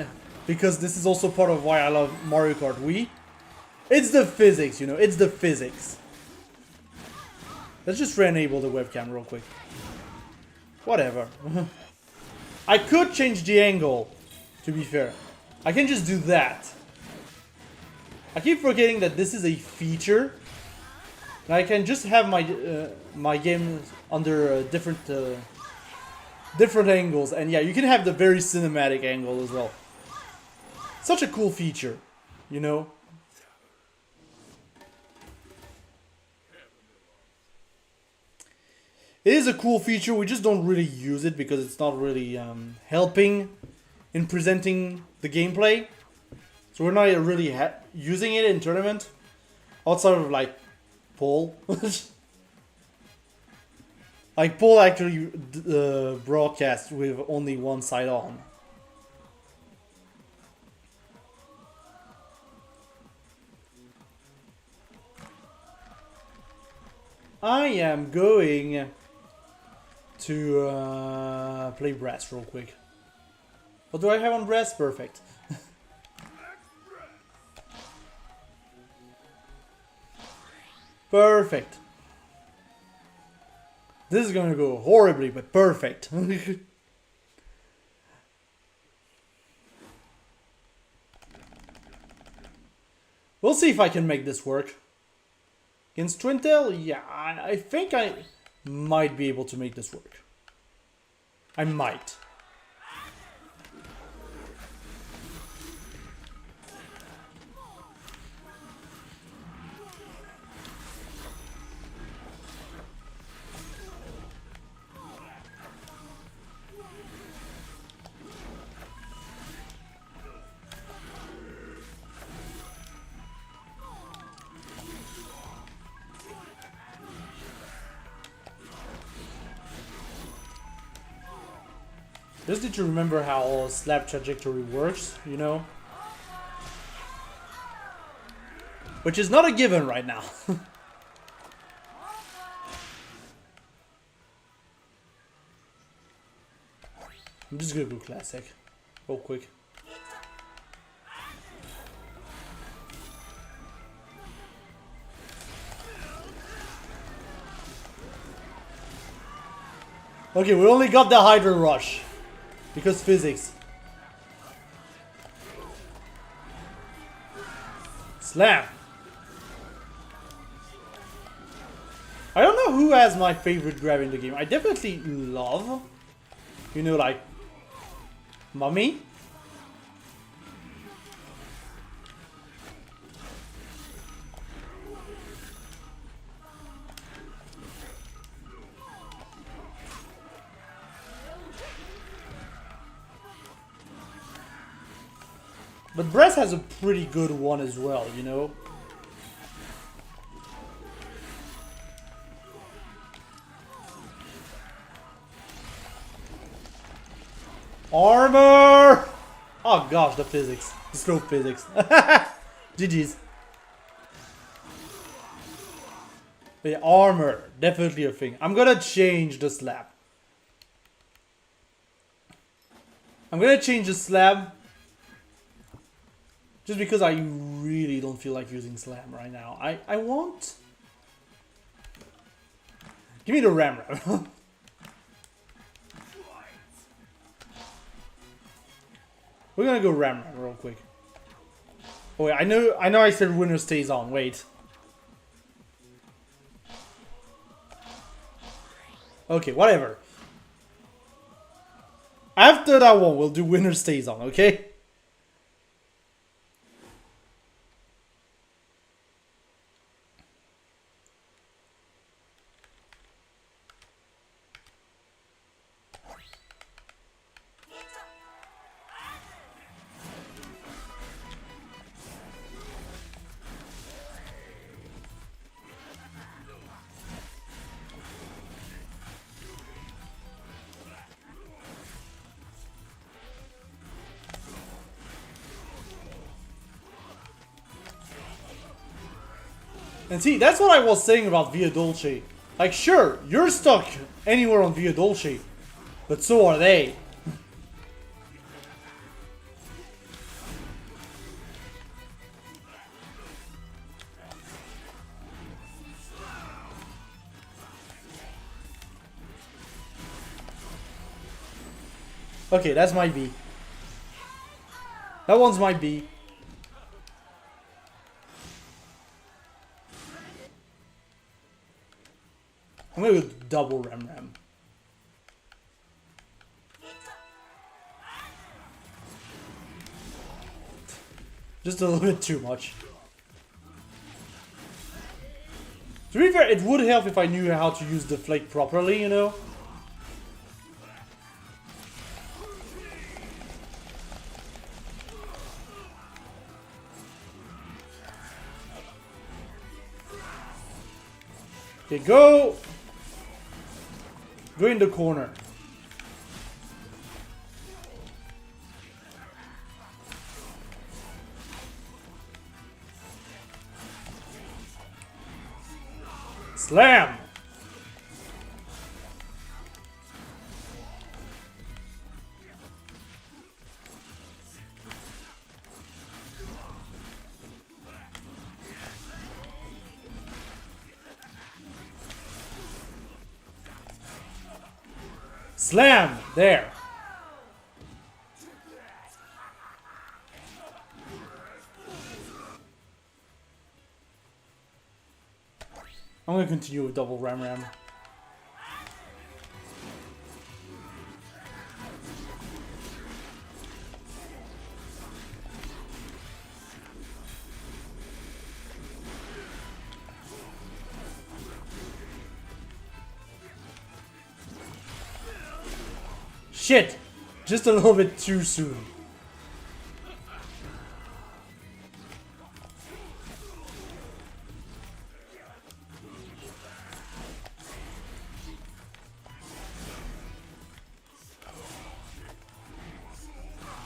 because this is also part of why I love Mario Kart Wii. It's the physics, you know, it's the physics. Let's just re-enable the webcam real quick. Whatever. I could change the angle, to be fair. I can just do that. I keep forgetting that this is a feature. And I can just have my my game under different angles. And yeah, you can have the very cinematic angle as well. Such a cool feature, you know? It is a cool feature, we just don't really use it because it's not really helping in presenting the gameplay. So we're not really using it in tournament. Outside of like Paul. Like Paul actually broadcast with only one side on. I am going to play brass real quick. What do I have on brass? Perfect. Perfect. This is gonna go horribly, but perfect. We'll see if I can make this work. Against Twintel, yeah, I think I might be able to make this work. I might. Just need to remember how slap trajectory works, you know? Which is not a given right now. I'm just gonna go classic. Real quick. Okay, we only got the Hydra Rush. Because physics. Slam. I don't know who has my favorite grab in the game. I definitely love, you know, like Mummy. But Breath has a pretty good one as well, you know? Armor! Oh gosh, the physics. The slow physics. GG's. But yeah, armor. Definitely a thing. I'm gonna change the slab. I'm gonna change the slab. Just because I really don't feel like using slam right now. I want... Give me the ram. We're gonna go ram real quick. Oh wait, I know I said winner stays on. Wait. Okay, whatever. After that one, we'll do winner stays on, okay? And see, that's what I was saying about Via Dolce. Like, sure, you're stuck anywhere on Via Dolce, but so are they. Okay, that's my B. That one's my B. I'm gonna go double Ram Ram. Just a little bit too much. To be fair, it would help if I knew how to use the flake properly, you know? Okay, go! Go in the corner. Slam! Slam! There. I'm gonna continue with double Ram Ram. Shit! Just a little bit too soon.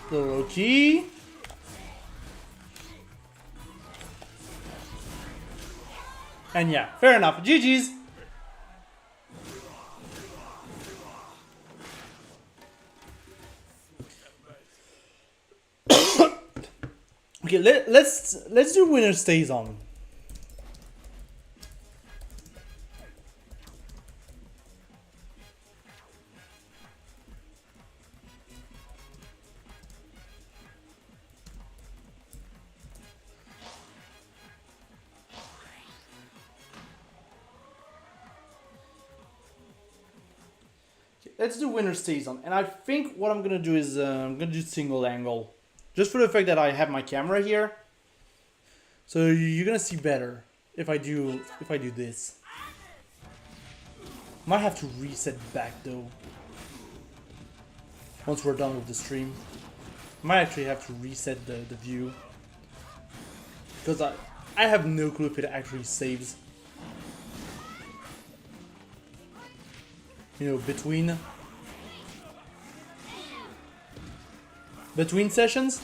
The low key. And yeah, fair enough. GG's. Okay, let's do winner stays on. Let's do winner stays on, and I think what I'm gonna do is I'm gonna do single angle, just for the fact that I have my camera here, so you're gonna see better if I do this. Might have to reset back though. Once we're done with the stream, might actually have to reset the view, because I have no clue if it actually saves. You know, between sessions.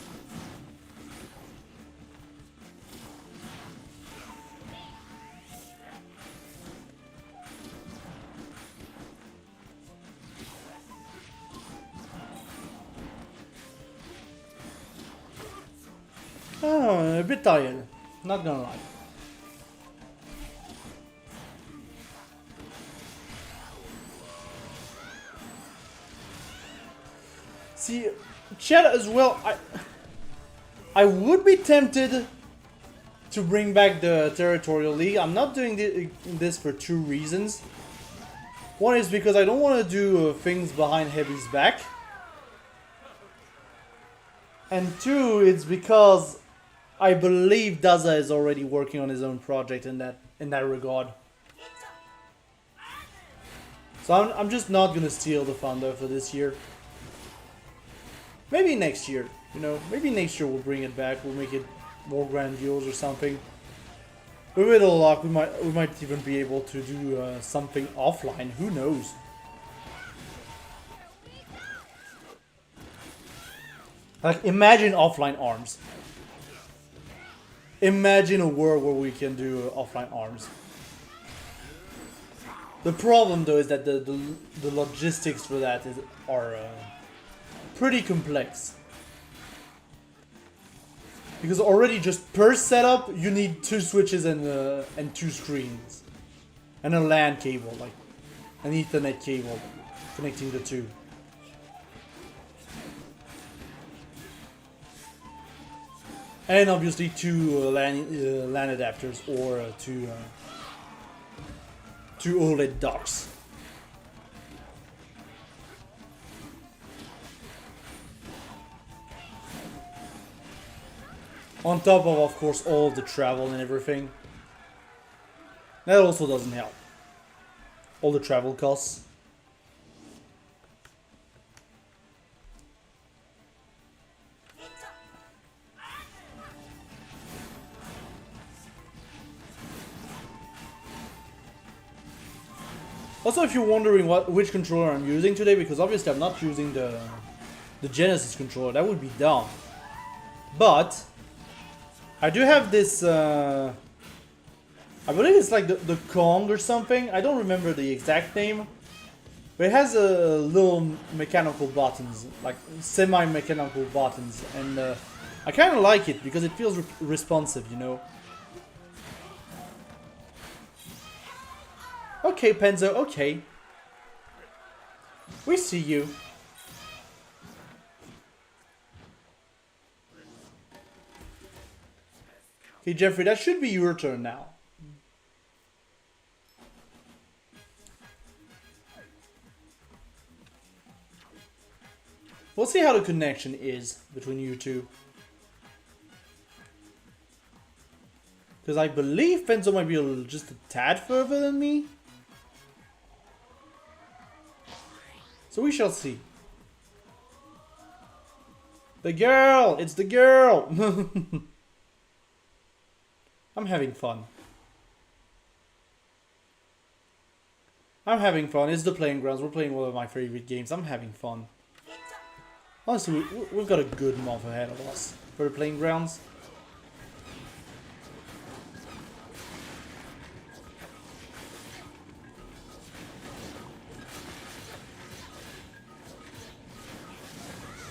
Oh, a bit tired, not gonna lie. See, chat as well, I would be tempted to bring back the Territorial League. I'm not doing this for two reasons. One is because I don't want to do things behind Heavy's back. And two, it's because I believe Daza is already working on his own project in that regard. So I'm just not gonna steal the thunder for this year. Maybe next year, you know, maybe next year we'll bring it back, we'll make it more grandiose or something. With a little luck, we might even be able to do something offline, who knows. Like, imagine offline arms. Imagine a world where we can do offline arms. The problem though is that the logistics for that are pretty complex. Because already just per setup you need 2 switches and 2 screens. And a LAN cable, like an Ethernet cable connecting the two. And obviously 2 LAN adapters or 2 OLED docks. On top of course, all the travel and everything. That also doesn't help. All the travel costs. Also, if you're wondering which controller I'm using today, because obviously I'm not using the Genesis controller, that would be dumb. But I do have this, I believe it's like the Kong or something. I don't remember the exact name. But it has a little mechanical buttons, like semi-mechanical buttons. And I kind of like it because it feels responsive, you know. Okay, Penzo, okay. We see you. Okay, Jeffrey, that should be your turn now. We'll see how the connection is between you two. Because I believe Penzo might be just a tad further than me. So we shall see. The girl! It's the girl! I'm having fun. I'm having fun. It's the playing grounds. We're playing one of my favorite games. I'm having fun. Honestly, we've got a good month ahead of us for the playing grounds.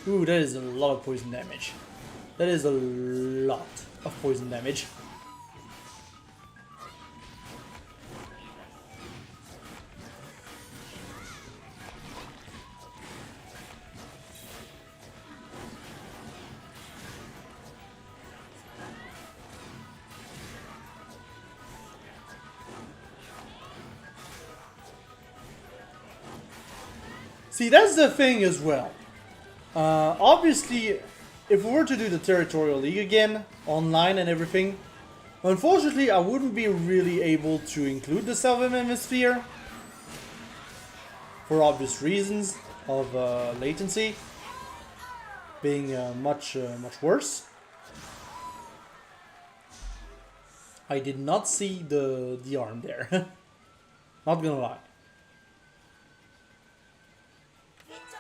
Ooh, that is a lot of poison damage. That is a lot of poison damage. See, that's the thing as well. Obviously, if we were to do the Territorial League again, online and everything, unfortunately I wouldn't be really able to include the Southern Hemisphere. For obvious reasons of latency being much worse. I did not see the arm there. Not gonna lie.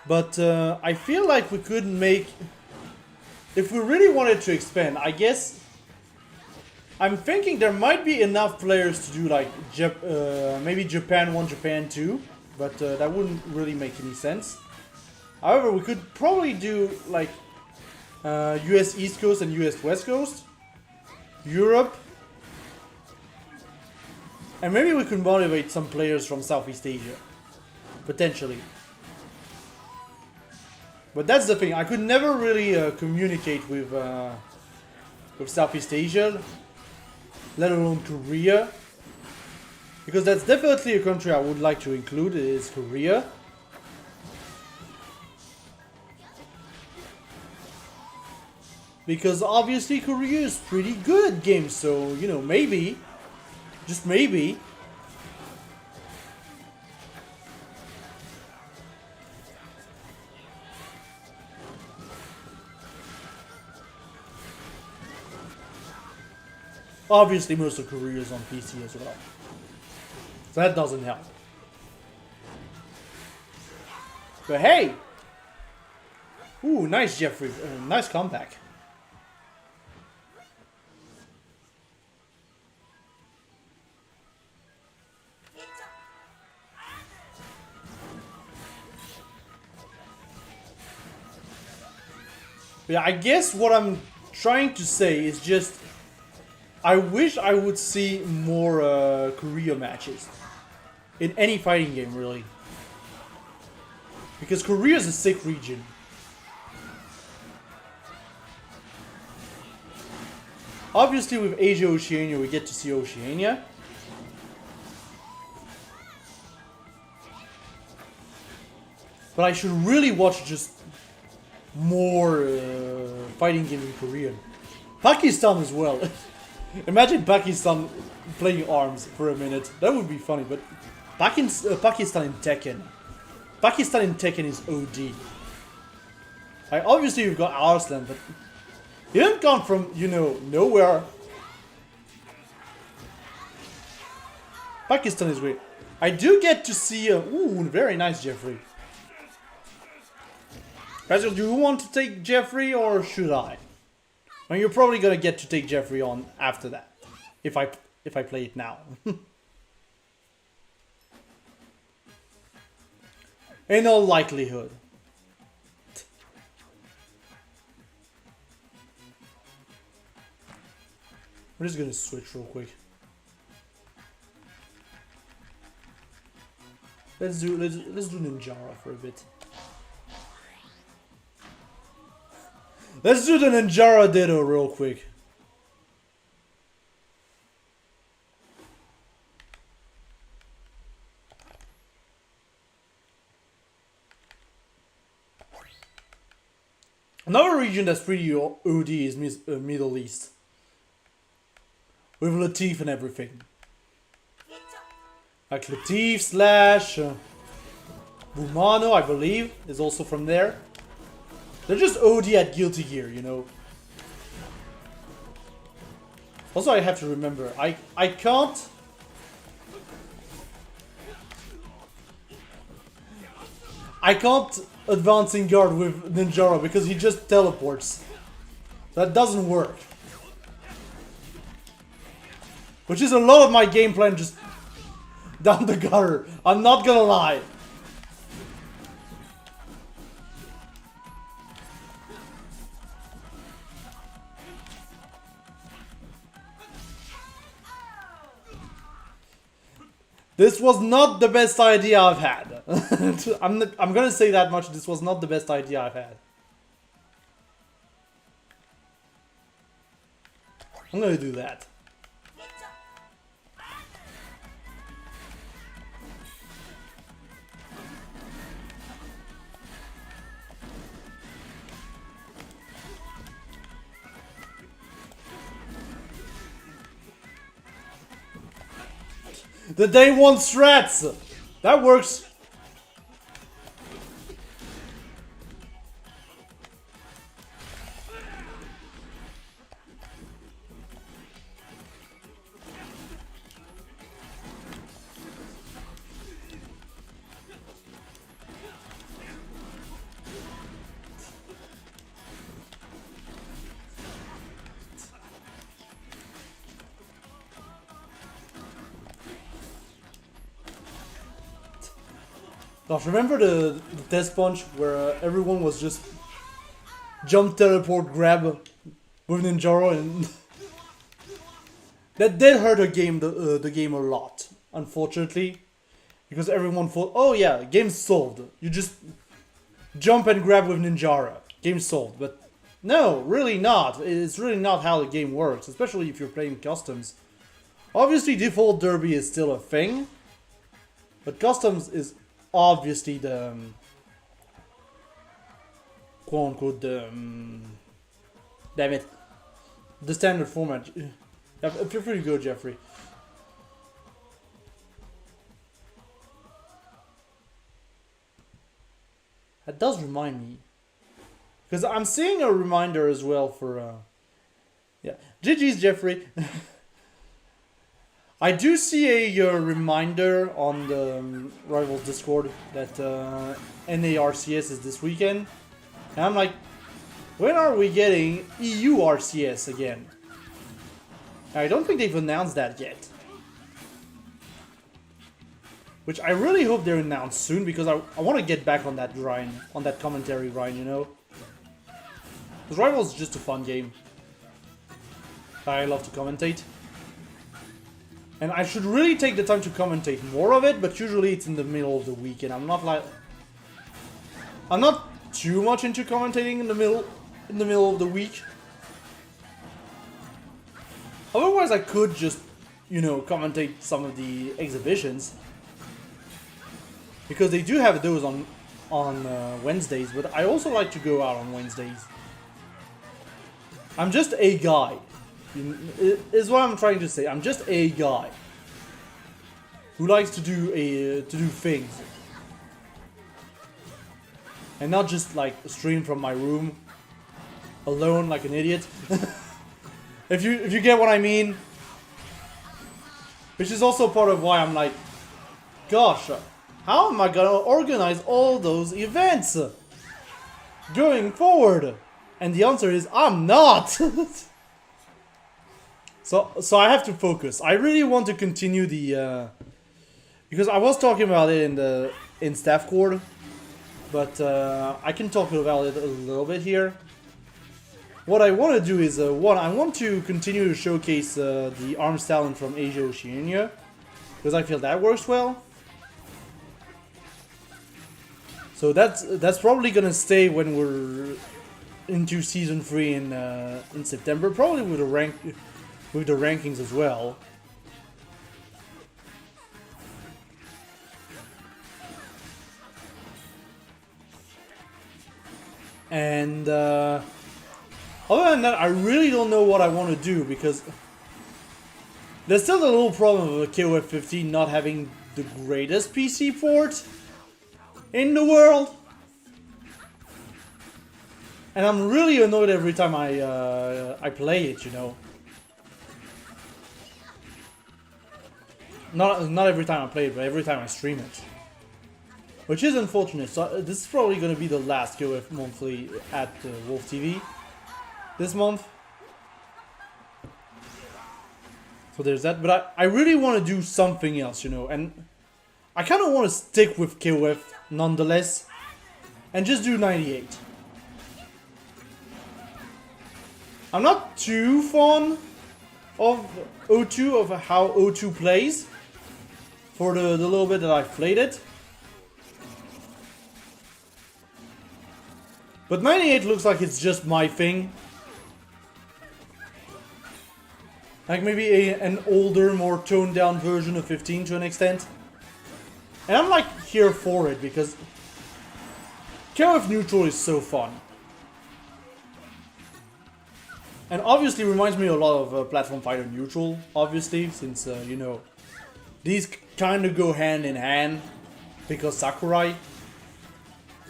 But I feel like we could make, if we really wanted to expand, I guess, I'm thinking there might be enough players to do like maybe Japan 1, Japan 2, but that wouldn't really make any sense. However, we could probably do like US East Coast and US West Coast, Europe, and maybe we could motivate some players from Southeast Asia, potentially. But that's the thing, I could never really communicate with Southeast Asia, let alone Korea. Because that's definitely a country I would like to include, is Korea. Because obviously Korea is pretty good at games, so, you know, maybe, just maybe, obviously most of Korea is on PC as well. So that doesn't help. But hey! Ooh, nice Jeffrey. Nice comeback. Yeah, I guess what I'm trying to say is just I wish I would see more Korea matches in any fighting game, really. Because Korea is a sick region. Obviously with Asia Oceania we get to see Oceania. But I should really watch just more fighting games in Korean. Pakistan as well. Imagine Pakistan playing ARMS for a minute. That would be funny, but Pakistan in Tekken. Pakistan in Tekken is OD. Obviously you've got Arslan, but he didn't come from, you know, nowhere. Pakistan is great. I do get to see ooh, very nice Jeffrey. Guys, do you want to take Jeffrey or should I? Well, you're probably gonna get to take Jeffrey on after that. If I play it now. In all likelihood. We're just gonna switch real quick. Let's do Ninjara for a bit. Let's do the Ninjara Ditto real quick. Another region that's pretty OD is Middle East. With Latif and everything. Like Latif slash Bumano, I believe, is also from there. They're just OD at Guilty Gear, you know. Also, I have to remember, I can't... I can't advance in guard with Ninjara because he just teleports. That doesn't work. Which is a lot of my game plan just down the gutter. I'm not gonna lie. This was not the best idea I've had. I'm gonna say that much. This was not the best idea I've had. I'm gonna do that. The day one strats! That works. Gosh, remember the test punch where everyone was just jump, teleport, grab with Ninjara, and that did hurt the game a lot, unfortunately, because everyone thought, oh yeah, game's solved. You just jump and grab with Ninjara, game's solved. But no, really not. It's really not how the game works, especially if you're playing customs. Obviously, default derby is still a thing, but customs is obviously the quote unquote damn it, the standard format. Yeah, feel free to go, Jeffrey. That does remind me, because I'm seeing a reminder as well for yeah, GG's Jeffrey. I do see a reminder on the Rivals Discord that NARCS is this weekend. And I'm like, when are we getting EU RCS again? I don't think they've announced that yet. Which I really hope they're announced soon, because I want to get back on that grind, on that commentary grind, you know? Because Rivals is just a fun game. I love to commentate. And I should really take the time to commentate more of it, but usually it's in the middle of the week, and I'm not too much into commentating in the middle of the week. Otherwise, I could just, you know, commentate some of the exhibitions. Because they do have those on Wednesdays, but I also like to go out on Wednesdays. I'm just a guy. Is what I'm trying to say. I'm just a guy who likes to do things, and not just like stream from my room alone like an idiot. if you get what I mean. Which is also part of why I'm like, gosh, how am I gonna organize all those events going forward? And the answer is I'm not. So I have to focus. I really want to continue the because I was talking about it in staff court, but I can talk about it a little bit here. What I want to do is one, I want to continue to showcase the arms talent from Asia Oceania, because I feel that works well. So that's probably gonna stay when we're into season 3 in September, probably with the rankings as well. And other than that, I really don't know what I want to do, because there's still the little problem of KOF 15 not having the greatest PC port in the world. And I'm really annoyed every time I play it, you know. Not every time I play it, but every time I stream it. Which is unfortunate. So this is probably going to be the last KOF monthly at Wolf TV this month. So there's that. But I really want to do something else, you know. And I kind of want to stick with KOF nonetheless. And just do 98. I'm not too fond of O2, of how O2 plays. For the little bit that I've played it. But 98 looks like it's just my thing. Like maybe an older, more toned down version of 15 to an extent. And I'm like here for it because KOF Neutral is so fun. And obviously reminds me a lot of Platform Fighter Neutral, obviously, since, you know, these kind of go hand in hand because Sakurai.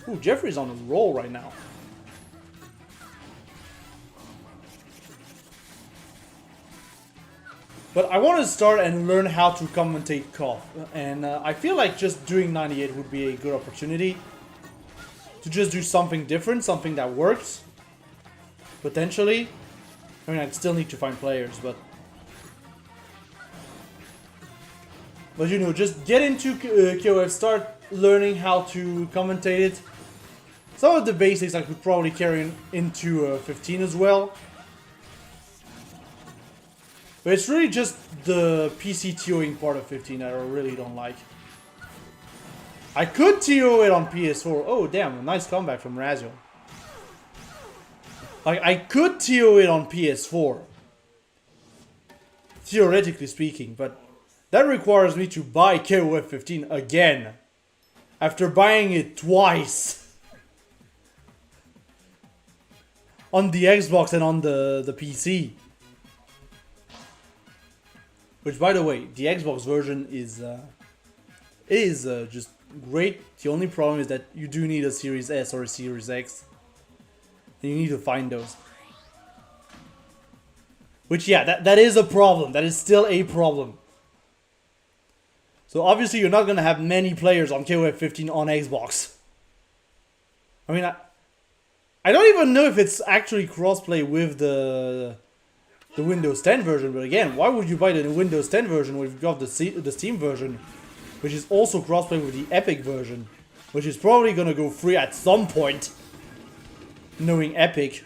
Ooh, Jeffrey's on a roll right now. But I want to start and learn how to commentate KOF. And I feel like just doing 98 would be a good opportunity to just do something different, something that works. Potentially. I mean, I'd still need to find players, but you know, just get into KOF, start learning how to commentate it. Some of the basics I could probably carry into 15 as well. But it's really just the PC TOing part of 15 that I really don't like. I could TO it on PS4. Oh, damn, a nice comeback from Razio. Like, I could TO it on PS4. Theoretically speaking, but that requires me to buy KOF 15 again. After buying it twice. On the Xbox and on the PC. Which, by the way, the Xbox version is just great. The only problem is that you do need a Series S or a Series X. And you need to find those. Which, yeah, that is a problem. That is still a problem. So obviously you're not going to have many players on KOF 15 on Xbox. I mean, I don't even know if it's actually crossplay with the Windows 10 version. But again, why would you buy the Windows 10 version when you've got the Steam version? Which is also crossplay with the Epic version. Which is probably going to go free at some point. Knowing Epic.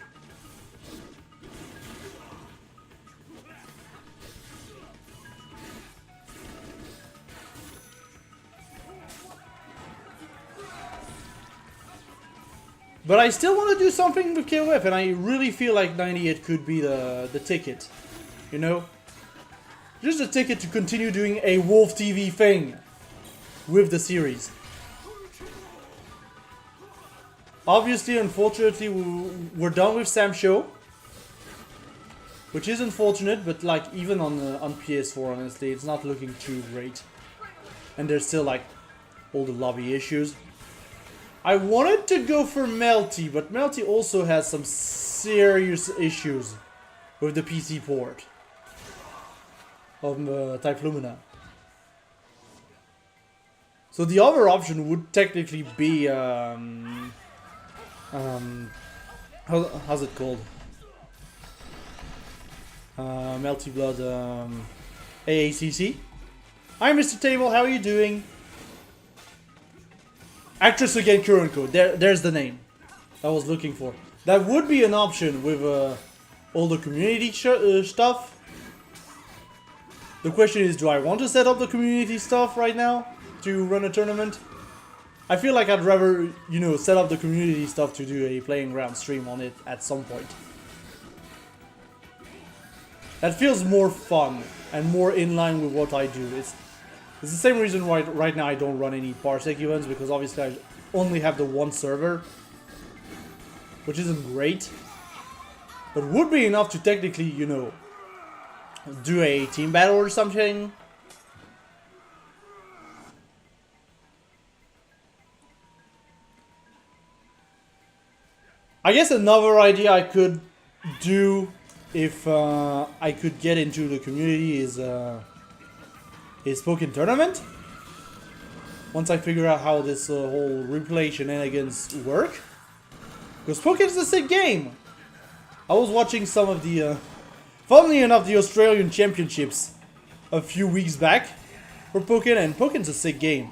But I still want to do something with KOF, and I really feel like 98 could be the ticket, you know? just a ticket to continue doing a Wolf TV thing with the series. Obviously, unfortunately, we're done with Sam's show, which is unfortunate, but like even on PS4, honestly, it's not looking too great, and there's still like all the lobby issues. I wanted to go for Melty, but Melty also has some serious issues with the PC port of Type Lumina. So the other option would technically be how's it called? Melty Blood AACC. Hi Mr. Table, how are you doing? Actress Again Kurenko, there's the name I was looking for. That would be an option with all the community stuff. The question is, do I want to set up the community stuff right now to run a tournament? I feel like I'd rather, you know, set up the community stuff to do a playing ground stream on it at some point. That feels more fun and more in line with what I do. It's the same reason why right now I don't run any Parsec events, because obviously I only have the one server, which isn't great, but would be enough to technically, you know, do a team battle or something. I guess another idea I could do if I could get into the community is Pokken Tournament. Once I figure out how this whole replay shenanigans work. Because Pokken is a sick game. I was watching some of the, funnily enough, the Australian Championships a few weeks back for Pokken, and Pokken's a sick game.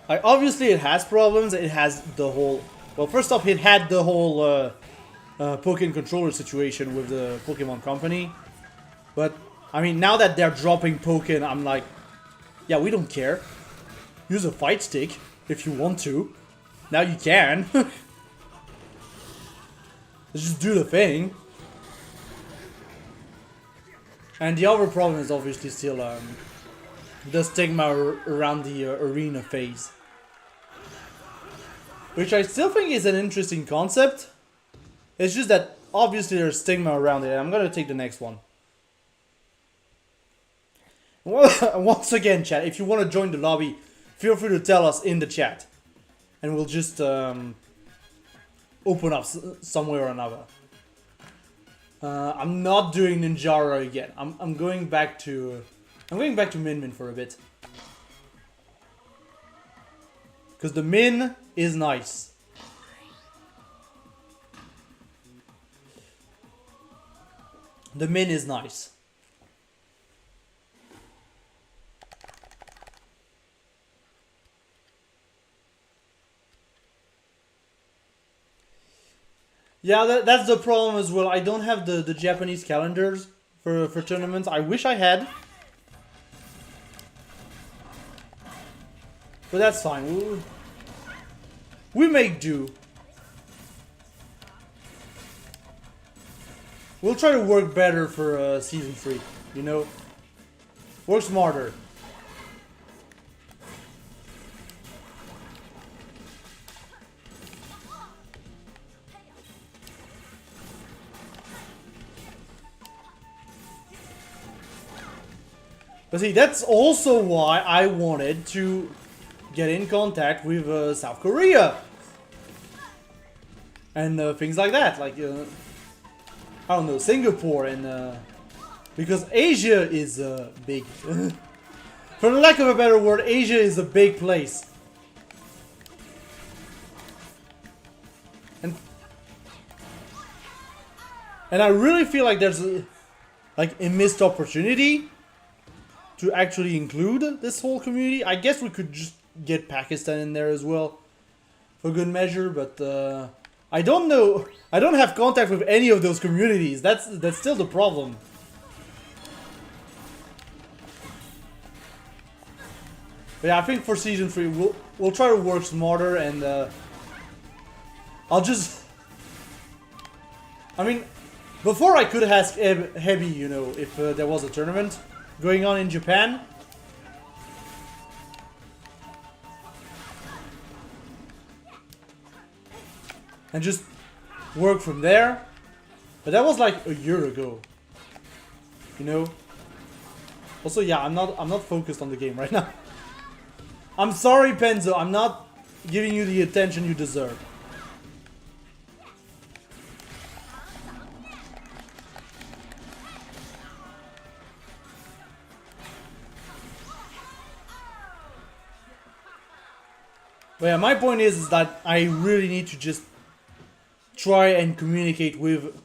Obviously it has problems. It has the whole... Well, first off, it had the whole Pokken controller situation with the Pokemon Company. But, I mean, now that they're dropping Pokken, I'm like, yeah, we don't care. Use a fight stick if you want to. Now you can. Let's just do the thing. And the other problem is obviously still the stigma around the arena phase. Which I still think is an interesting concept. It's just that obviously there's stigma around it. I'm gonna take the next one. Once again, chat, if you want to join the lobby, feel free to tell us in the chat. And we'll just open up somewhere or another. I'm not doing Ninjara again. I'm going back to Min Min for a bit. Because the Min is nice. The Min is nice. Yeah, that's the problem as well. I don't have the Japanese calendars for tournaments. I wish I had. But that's fine. We make do. We'll try to work better for Season 3, you know? Work smarter. But see, that's also why I wanted to get in contact with South Korea. And things like that, like, I don't know, Singapore and, because Asia is big. For the lack of a better word, Asia is a big place. And I really feel like there's a missed opportunity to actually include this whole community. I guess we could just get Pakistan in there as well for good measure, but I don't know. I don't have contact with any of those communities. That's still the problem. But yeah, I think for Season 3 we'll try to work smarter, and I'll just... I mean, Before I could ask Heavy, you know, if there was a tournament going on in Japan. And just work from there. But that was like a year ago. You know? Also, yeah, I'm not focused on the game right now. I'm sorry, Penzo, I'm not giving you the attention you deserve. But yeah, my point is that I really need to just try and communicate with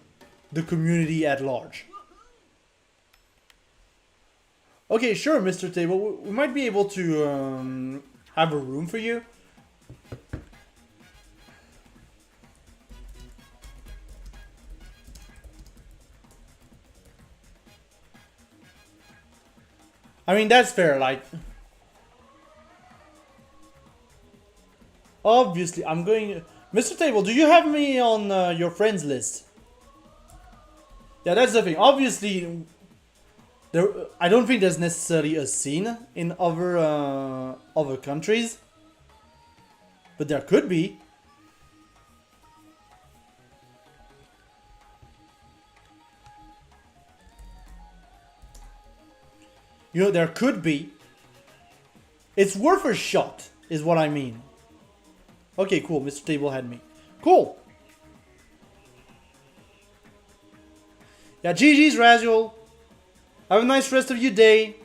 the community at large. Okay, sure, Mr. Table. We might be able to have a room for you. I mean, that's fair, like... Obviously, I'm going... Mr. Table, do you have me on your friends list? Yeah, that's the thing. Obviously, I don't think there's necessarily a scene in other countries. But there could be. You know, there could be. It's worth a shot, is what I mean. Okay, cool. Mr. Table had me. Cool. Yeah, GG's, Razuel. Have a nice rest of your day.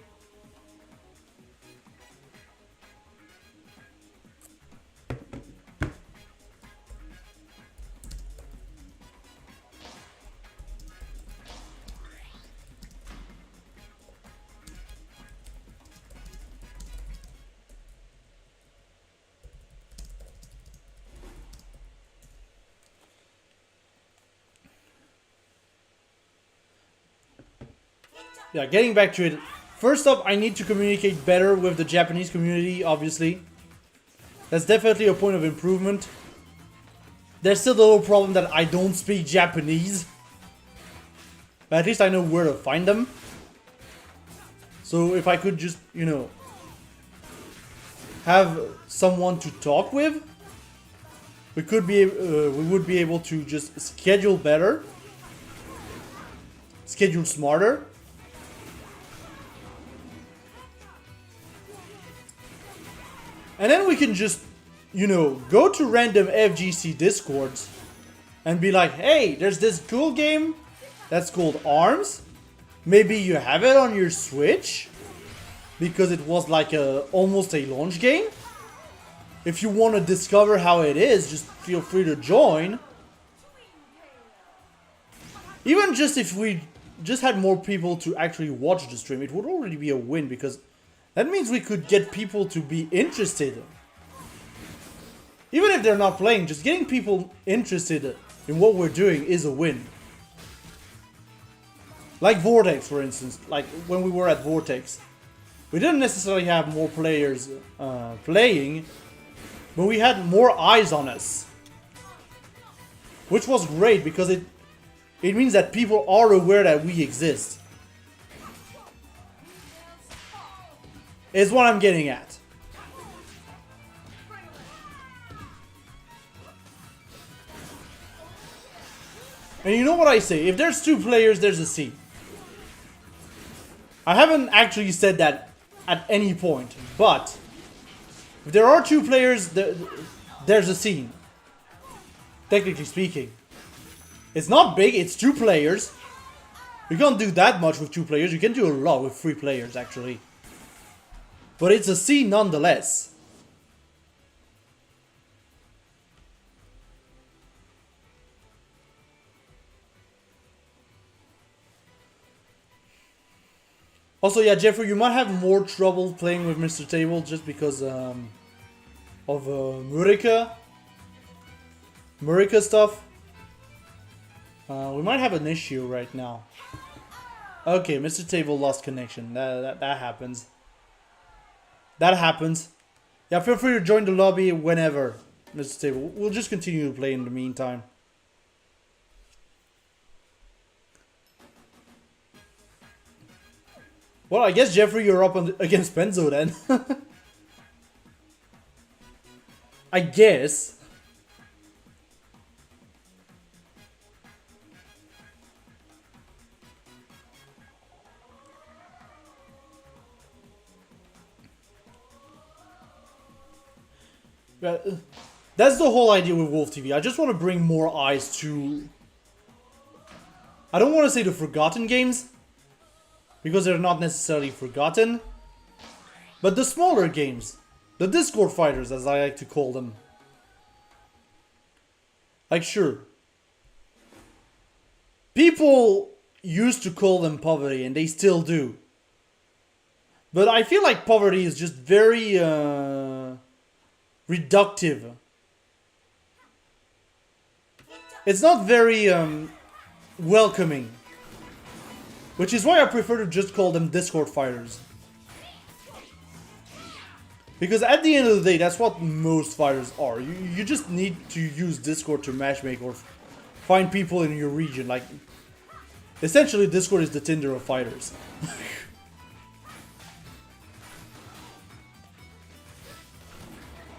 Yeah, getting back to it. First up, I need to communicate better with the Japanese community, obviously. That's definitely a point of improvement. There's still the little problem that I don't speak Japanese. But at least I know where to find them. So if I could just, you know, have someone to talk with, we would be able to just schedule better. Schedule smarter. And then we can just, you know, go to random FGC discords and be like, hey, there's this cool game that's called ARMS. Maybe you have it on your Switch because it was like almost a launch game. If you want to discover how it is, just feel free to join. Even just if we just had more people to actually watch the stream, it would already be a win because that means we could get people to be interested. Even if they're not playing, just getting people interested in what we're doing is a win. Like Vortex, for instance. Like when we were at Vortex. We didn't necessarily have more players playing, but we had more eyes on us. Which was great because it means that people are aware that we exist. Is what I'm getting at. And you know what I say, if there's two players, there's a scene. I haven't actually said that at any point, but if there are two players, there's a scene. Technically speaking. It's not big, it's two players. You can't do that much with two players, you can do a lot with three players actually. But it's a scene nonetheless. Also, yeah, Jeffrey, you might have more trouble playing with Mr. Table just because of Murica stuff. We might have an issue right now. Okay, Mr. Table lost connection. That happens. That happens. Yeah, feel free to join the lobby whenever, Mr. Table. We'll just continue to play in the meantime. Well, I guess Jeffrey, you're up against Benzo then. I guess. That's the whole idea with Wolf TV. I just want to bring more eyes to... I don't want to say the forgotten games, because they're not necessarily forgotten, but the smaller games. The Discord fighters, as I like to call them. Like, sure. People used to call them poverty, and they still do. But I feel like poverty is just very reductive. It's not very welcoming. Which is why I prefer to just call them Discord fighters. Because at the end of the day, that's what most fighters are. You just need to use Discord to matchmake or find people in your region. Like, essentially, Discord is the Tinder of fighters.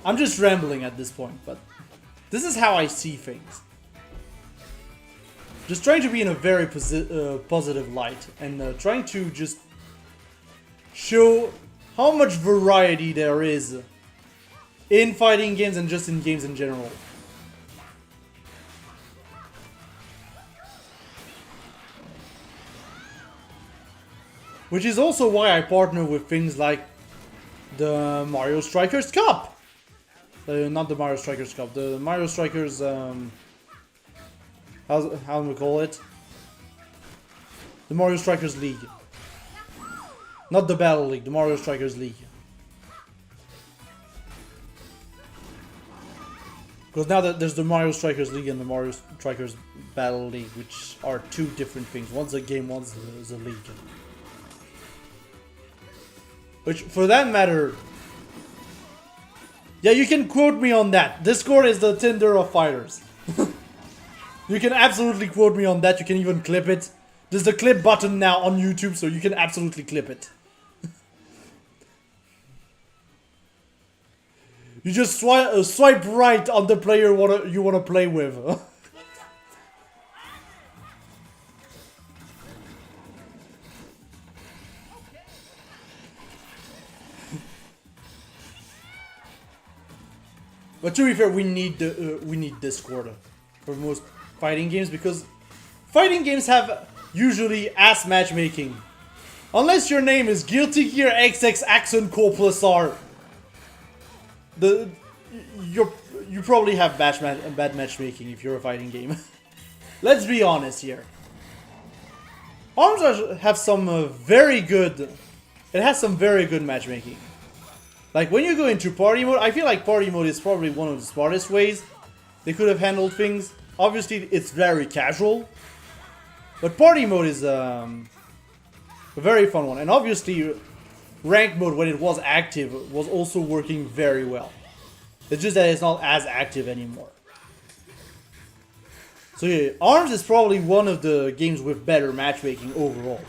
I'm just rambling at this point, but this is how I see things. Just trying to be in a very positive light and trying to just show how much variety there is in fighting games and just in games in general. Which is also why I partner with things like the Mario Strikers Cup. Not the Mario Strikers Cup, the Mario Strikers, how do we call it? The Mario Strikers League. Not the Battle League, the Mario Strikers League. Because now that there's the Mario Strikers League and the Mario Strikers Battle League, which are two different things. One's a game, one's a league. Which, for that matter... Yeah, you can quote me on that. Discord is the Tinder of fighters. You can absolutely quote me on that. You can even clip it. There's the clip button now on YouTube, so you can absolutely clip it. You just swipe right on the player you wanna play with. But to be fair, we need Discord for most fighting games, because fighting games have usually ass matchmaking. Unless your name is Guilty Gear XX Axon Co plus R. You probably have bad matchmaking if you're a fighting game. Let's be honest here. ARMS have some very good... It has some very good matchmaking. Like, when you go into party mode, I feel like party mode is probably one of the smartest ways they could have handled things. Obviously, it's very casual. But party mode is a very fun one. And obviously, rank mode, when it was active, was also working very well. It's just that it's not as active anymore. So yeah, ARMS is probably one of the games with better matchmaking overall.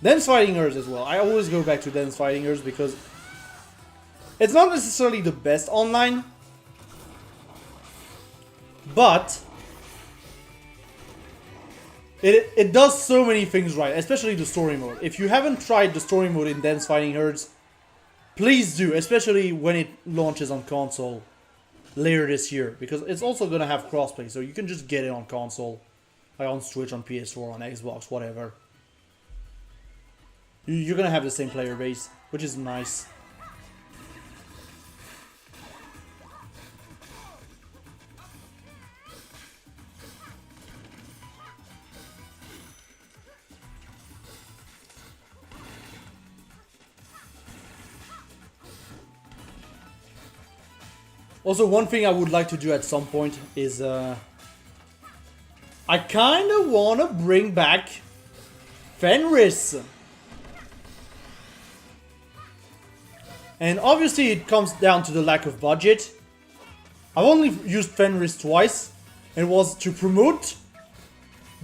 Dance Fighting Earth as well. I always go back to Dance Fighting Earth because it's not necessarily the best online, but it does so many things right, especially the story mode. If you haven't tried the story mode in Dance Fighting Herds, please do, especially when it launches on console later this year, because it's also going to have crossplay, so you can just get it on console, like on Switch, on PS4, on Xbox, whatever. You're going to have the same player base, which is nice. Also, one thing I would like to do at some point is, I kind of want to bring back Fenris. And obviously it comes down to the lack of budget. I've only used Fenris twice. And it was to promote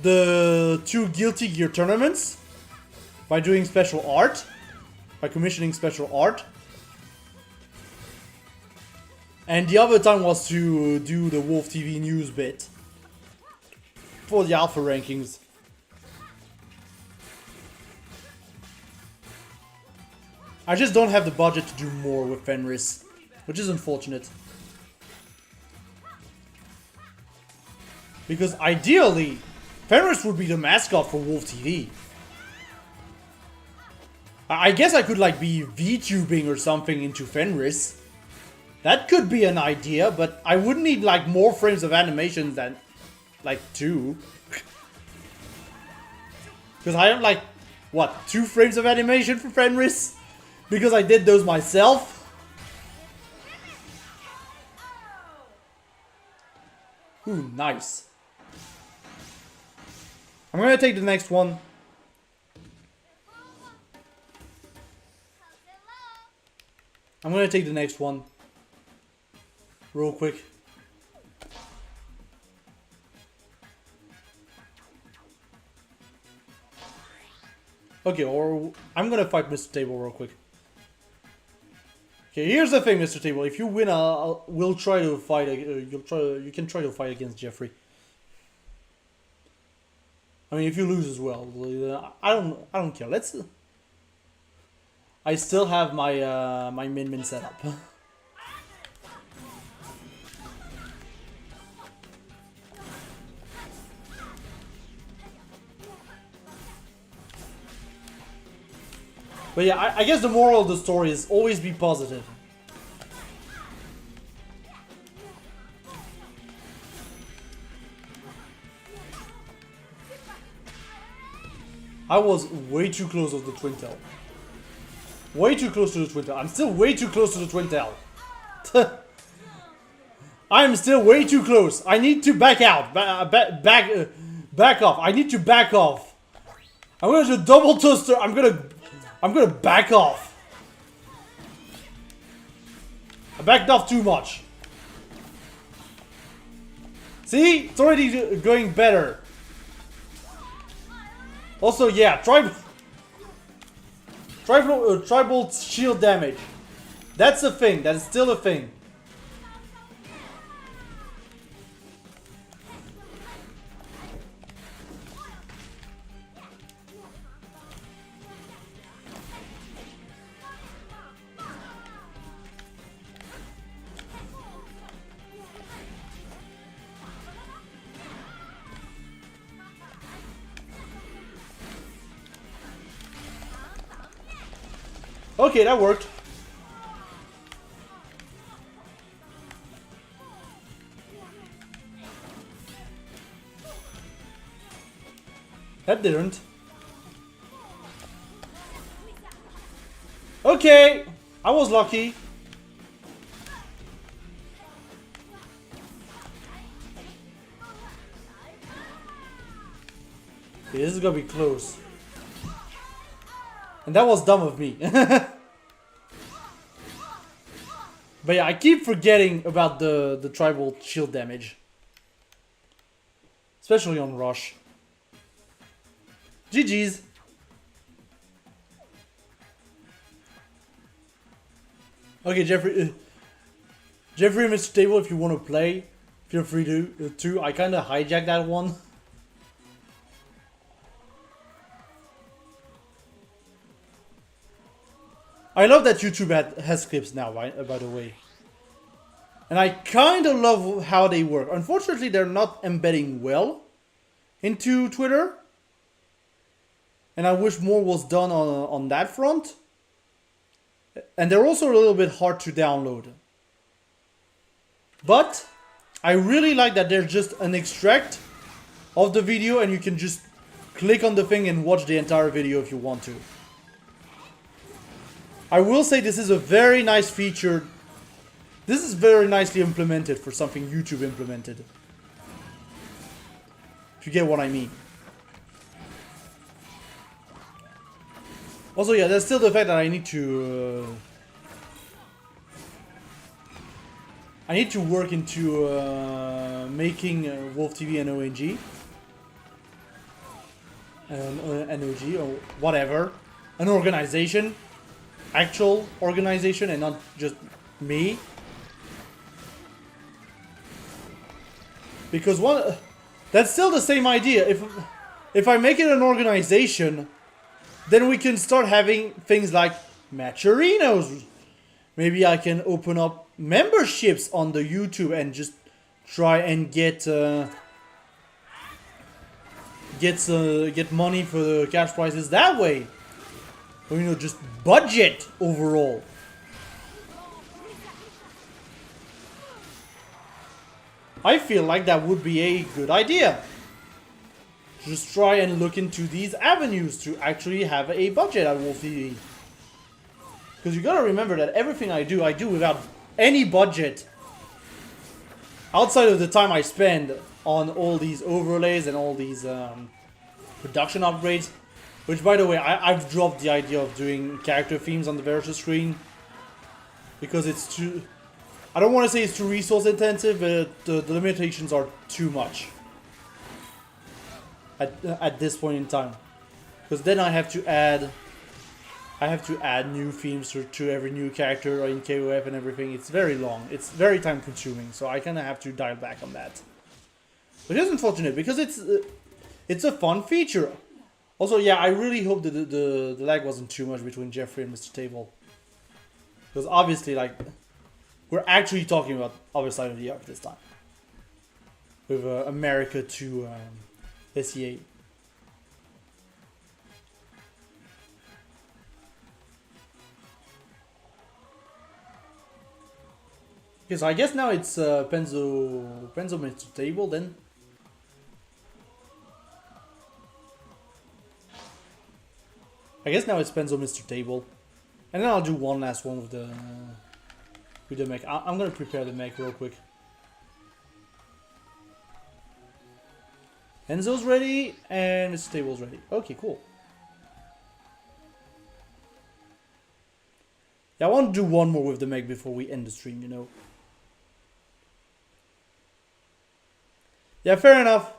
the 2 Guilty Gear tournaments. If by doing special art, by commissioning special art. And the other time was to do the Wolf TV news bit for the alpha rankings. I just don't have the budget to do more with Fenris, which is unfortunate. Because ideally, Fenris would be the mascot for Wolf TV. I guess I could like be VTubing or something into Fenris. That could be an idea, but I would need like more frames of animation than like 2. Because I have like, what, 2 frames of animation for Fenris? Because I did those myself. Ooh, nice. I'm gonna take the next one. I'm gonna take the next one. Real quick. Okay, or I'm gonna fight Mr. Table real quick. Okay, here's the thing, Mr. Table. If you win, we'll try to fight. You can try to fight against Jeffrey. I mean, if you lose as well, I don't care. Let's. I still have my my min set up. But yeah, I guess the moral of the story is always be positive. I was way too close to the twin tail. Way too close to the twin tail. I'm still way too close to the twin tail. I'm still way too close. I need to back out. Back off. I need to back off. I'm gonna do double toaster. I'm gonna back off. I backed off too much. See? It's already going better. Also, yeah, tribal shield damage. That's a thing. That is still a thing. Okay, that worked. That didn't. Okay, I was lucky. Okay, this is gonna be close. And that was dumb of me. But yeah, I keep forgetting about the tribal shield damage. Especially on Rush. GG's. Okay, Jeffrey, Mr. Table, if you want to play, feel free to. I kind of hijacked that one. I love that YouTube has clips now, by the way. And I kind of love how they work. Unfortunately, they're not embedding well into Twitter. And I wish more was done on that front. And they're also a little bit hard to download. But I really like that there's just an extract of the video and you can just click on the thing and watch the entire video if you want to. I will say this is a very nice feature. This is very nicely implemented for something YouTube implemented. If you get what I mean. Also, yeah, there's still the fact that I need to work into making Wolf TV an ONG. An OG or whatever. an organization, actual organization, and not just me. Because that's still the same idea. If I make it an organization, then we can start having things like matcherinos. Maybe I can open up memberships on the YouTube and just try and get money for the cash prizes that way. Or, you know, just budget overall. I feel like that would be a good idea. Just try and look into these avenues to actually have a budget at Wolf TV. Because you gotta remember that everything I do without any budget. Outside of the time I spend on all these overlays and all these production upgrades. Which, by the way, I've dropped the idea of doing character themes on the versus screen. Because it's too... I don't want to say it's too resource intensive, but the limitations are too much. At this point in time. Because then I have to add new themes to every new character in KOF and everything. It's very long. It's very time consuming. So I kind of have to dial back on that. Which is unfortunate because it's a fun feature. Also, yeah, I really hope that the lag wasn't too much between Jeffrey and Mr. Table. Because obviously, like, we're actually talking about other side of the arc this time. With America to SEA. Okay, so I guess now it's Penzo Mr. Table then. I guess now it's Penzo Mr. Table. And then I'll do one last one with the mech. I'm gonna prepare the mech real quick. Enzo's ready and Mr. Table's ready. Okay, cool. Yeah, I want to do one more with the mech before we end the stream, you know. Yeah, fair enough.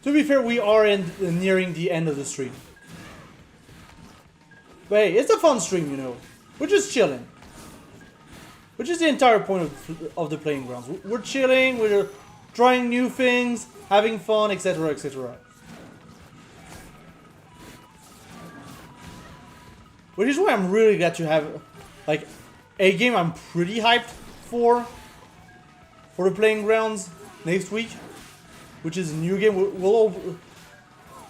To be fair, we are nearing the end of the stream. But hey, it's a fun stream, you know. We're just chilling. Which is the entire point of the playing grounds. We're chilling, we're trying new things, having fun, etc, etc. Which is why I'm really glad to have, like, a game I'm pretty hyped for the playing grounds next week. Which is a new game. We'll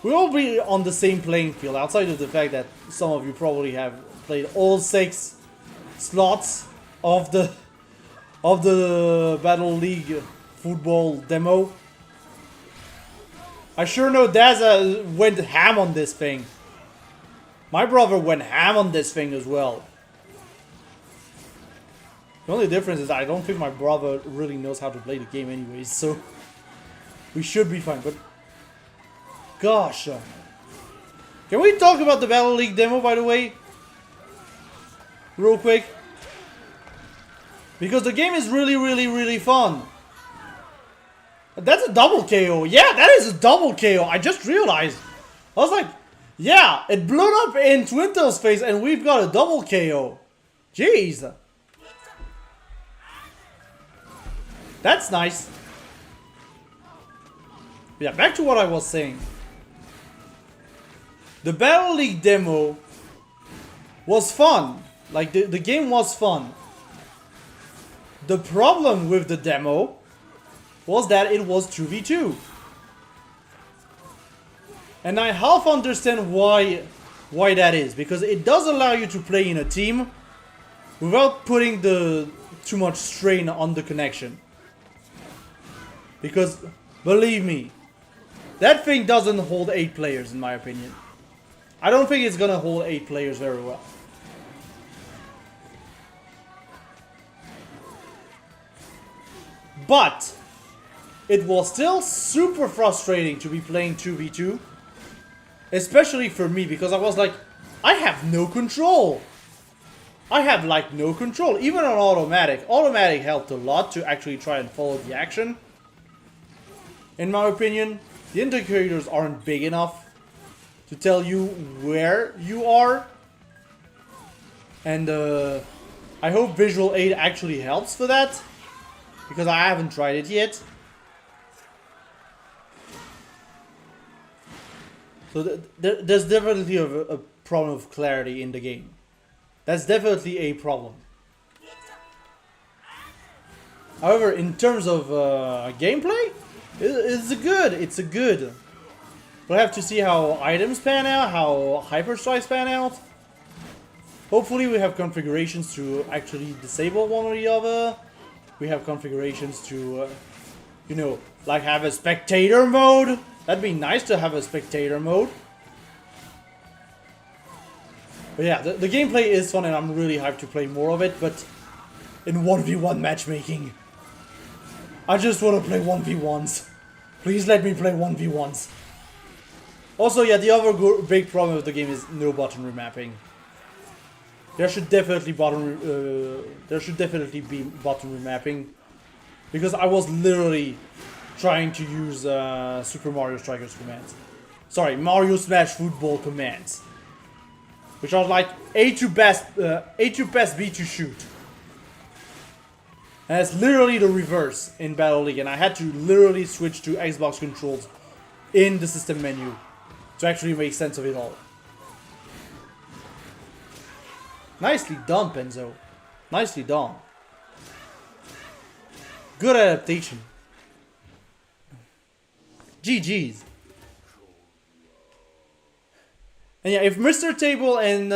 all be on the same playing field, outside of the fact that some of you probably have played all 6 slots of the Battle League football demo. I sure know Daza went ham on this thing. My brother went ham on this thing as well. The only difference is I don't think my brother really knows how to play the game anyways, so we should be fine, but gosh. Can we talk about the Battle League demo, by the way? Real quick. Because the game is really fun. That's a double KO. Yeah, that is a double KO. I just realized. I was like, yeah, it blew up in Twintel's face and we've got a double KO. Jeez. That's nice. Yeah, back to what I was saying. The Battle League demo was fun. Like, the game was fun. The problem with the demo was that it was 2v2. And I half understand why that is. Because it does allow you to play in a team without putting too much strain on the connection. Because, believe me, that thing doesn't hold 8 players, in my opinion. I don't think it's gonna hold 8 players very well. But it was still super frustrating to be playing 2v2. Especially for me, because I was like, I have no control. I have like no control. Even on automatic. Automatic helped a lot to actually try and follow the action. In my opinion, the indicators aren't big enough to tell you where you are. And I hope visual aid actually helps for that, because I haven't tried it yet. So there's definitely a problem of clarity in the game. That's definitely a problem. However, in terms of gameplay, it's good. It's a good. We'll have to see how items pan out, how hyper strikes pan out. Hopefully we have configurations to actually disable one or the other. We have configurations to, you know, like have a spectator mode. That'd be nice to have a spectator mode. But yeah, the gameplay is fun and I'm really hyped to play more of it, but in 1v1 matchmaking. I just want to play 1v1s. Please let me play 1v1s. Also, yeah, the other big problem with the game is no button remapping. There should definitely be button remapping, because I was literally trying to use Super Mario Strikers commands. Sorry, Mario Smash Football commands, which are like A to pass, B to shoot. And it's literally the reverse in Battle League, and I had to literally switch to Xbox controls in the system menu to actually make sense of it all. Nicely done, Penzo. Nicely done. Good adaptation. GG's. And yeah, if Mr. Table and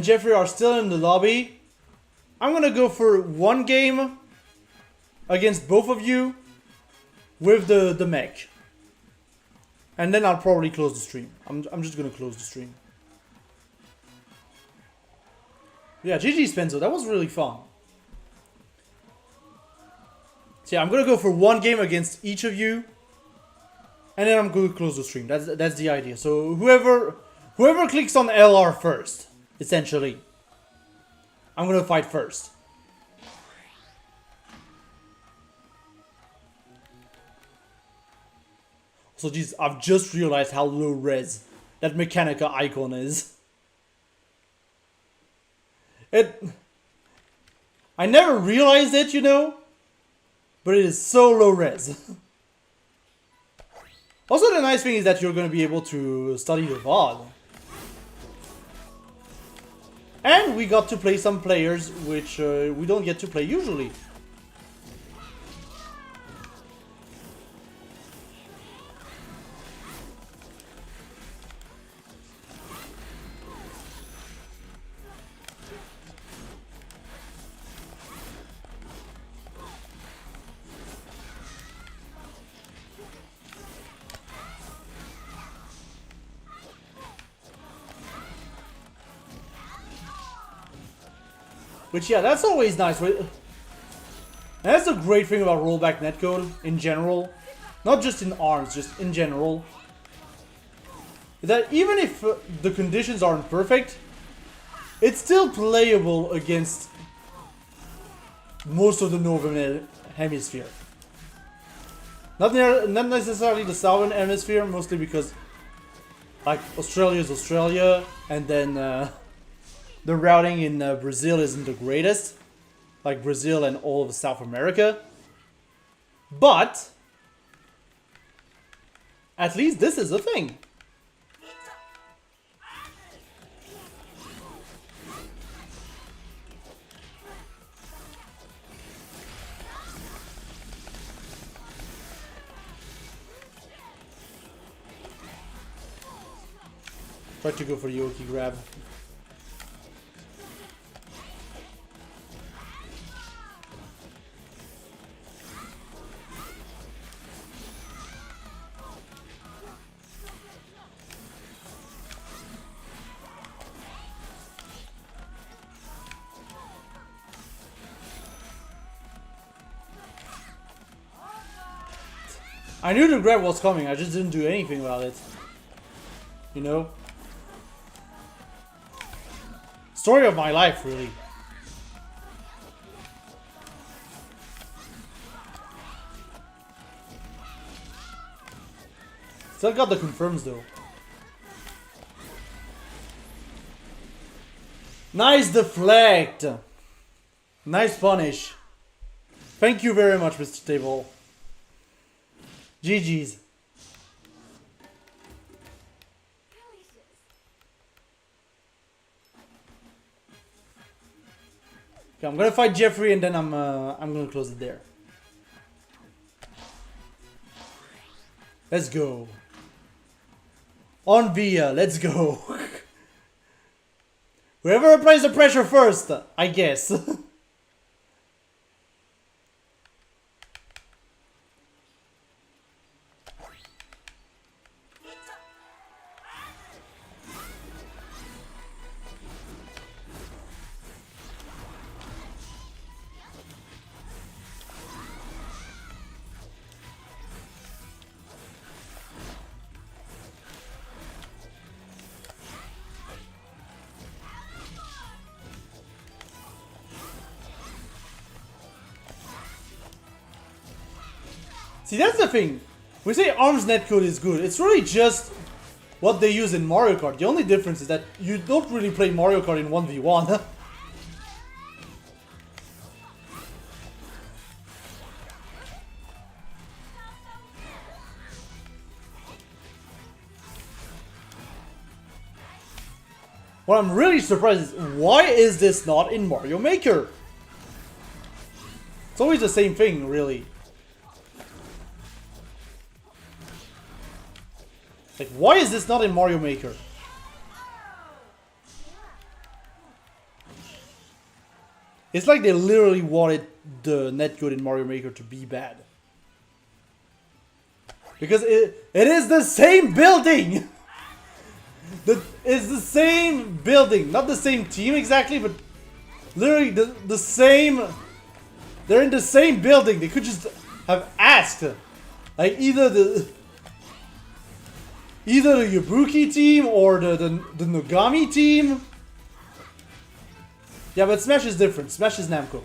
Jeffrey are still in the lobby, I'm gonna go for one game against both of you with the mech. And then I'll probably close the stream. I'm just gonna close the stream. Yeah, GG Spencer, that was really fun. So yeah, I'm gonna go for one game against each of you, and then I'm going to close the stream. That's the idea. So whoever clicks on LR first, essentially, I'm gonna fight first. So geez, I've just realized how low res that Mechanica icon is. I never realized it, you know, but it is so low res. Also, the nice thing is that you're going to be able to study the VOD. And we got to play some players which we don't get to play usually. Which, yeah, that's always nice. And that's the great thing about rollback netcode in general. Not just in ARMS, just in general. That even if the conditions aren't perfect, it's still playable against most of the Northern Hemisphere. Not necessarily the Southern Hemisphere, mostly because, like, Australia is Australia, and then the routing in Brazil isn't the greatest, like Brazil and all of South America. But at least this is a thing. Try to go for the Yoki grab. I knew the grab was coming, I just didn't do anything about it. You know? Story of my life, really. Still got the confirms though. Nice deflect! Nice punish. Thank you very much, Mr. Table. GG's. Okay, I'm gonna fight Jeffrey and then I'm gonna close it there. Let's go. On Via, let's go. Whoever applies the pressure first, I guess. See, that's the thing. We say ARM's netcode is good. It's really just what they use in Mario Kart. The only difference is that you don't really play Mario Kart in 1v1. What I'm really surprised is, why is this not in Mario Maker? It's always the same thing, really. Like, why is this not in Mario Maker? It's like they literally wanted the netcode in Mario Maker to be bad. Because it is the same building! It's the same building. Not the same team exactly, but literally the same... They're in the same building. They could just have asked. Like, either the Yabuki team or the Nogami team. Yeah, but Smash is different. Smash is Namco.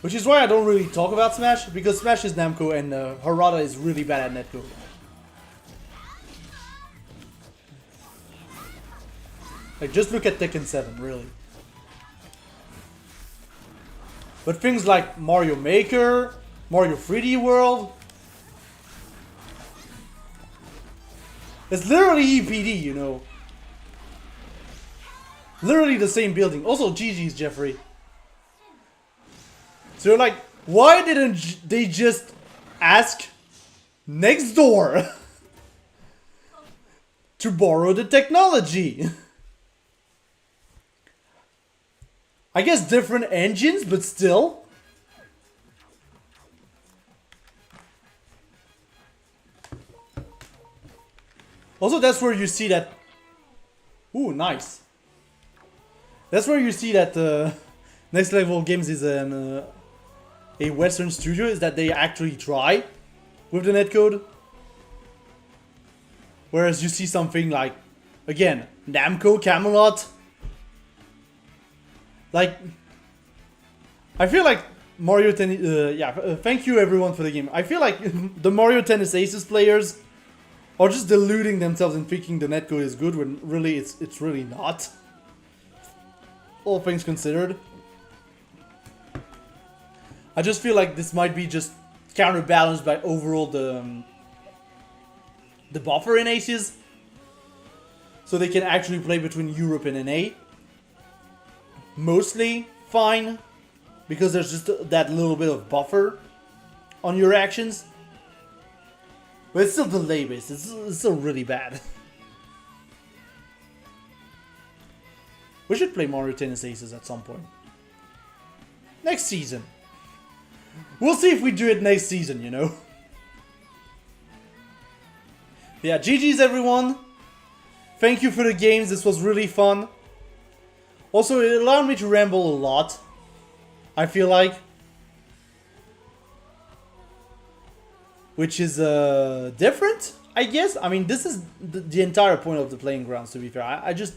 Which is why I don't really talk about Smash, because Smash is Namco and Harada is really bad at netcode. Like, just look at Tekken 7, really. But things like Mario Maker, Mario 3D World... It's literally EPD, you know. Literally the same building. Also, GG's, Jeffrey. So you're like, why didn't they just ask next door to borrow the technology? I guess different engines, but still. Also, that's where you see that... Ooh, nice. That's where you see that Next Level Games is a Western studio, is that they actually try with the netcode. Whereas you see something like, again, Namco, Camelot. Like, I feel like Mario Tennis... thank you everyone for the game. I feel like the Mario Tennis Aces players are just deluding themselves and thinking the netcode is good when really it's really not. All things considered. I just feel like this might be just counterbalanced by overall the buffer in Aces. So they can actually play between Europe and NA. Mostly fine. Because there's just that little bit of buffer on your actions. But it's still delay based. It's still really bad. We should play Mario Tennis Aces at some point. Next season. We'll see if we do it next season, you know. Yeah, GG's everyone. Thank you for the games. This was really fun. Also, it allowed me to ramble a lot. I feel like. Which is different, I guess. I mean, this is the entire point of the playing grounds, to be fair. I just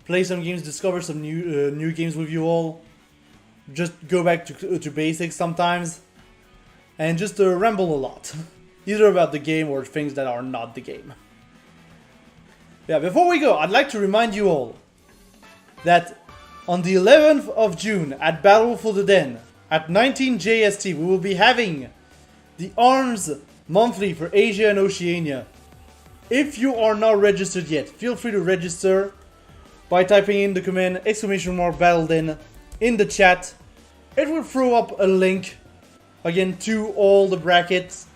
play some games, discover some new games with you all. Just go back to basics sometimes. And just ramble a lot. either about the game or things that are not the game. Yeah, before we go, I'd like to remind you all that on the 11th of June at Battle for the Den at 19 JST, we will be having the ARMS monthly for Asia and Oceania. If you are not registered yet, feel free to register by typing in the command !BattleDen in the chat. It will throw up a link again to all the brackets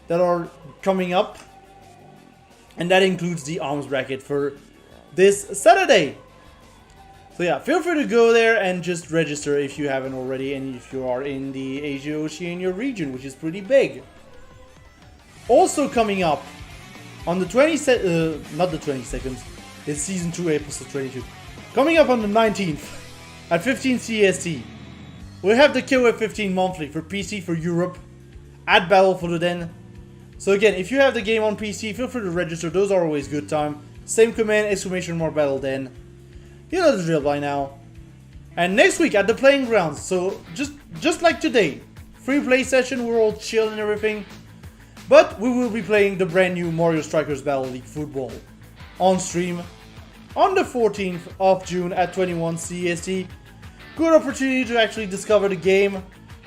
that are coming up, and that includes the ARMS bracket for this Saturday. So yeah, feel free to go there and just register if you haven't already, and if you are in the Asia-Oceania region, which is pretty big. Also coming up on the not the 22nd, it's Season 2 episode 22. Coming up on the 19th at 15 CST, we'll have the KOF 15 monthly for PC for Europe at Battle for the Den. So again, if you have the game on PC, feel free to register. Those are always good time. Same command !BattleDen. You know the drill by now. And next week at the Playing Grounds, so just like today, free play session, we're all chill and everything. But we will be playing the brand new Mario Strikers Battle League Football on stream on the 14th of June at 21 CST. Good opportunity to actually discover the game,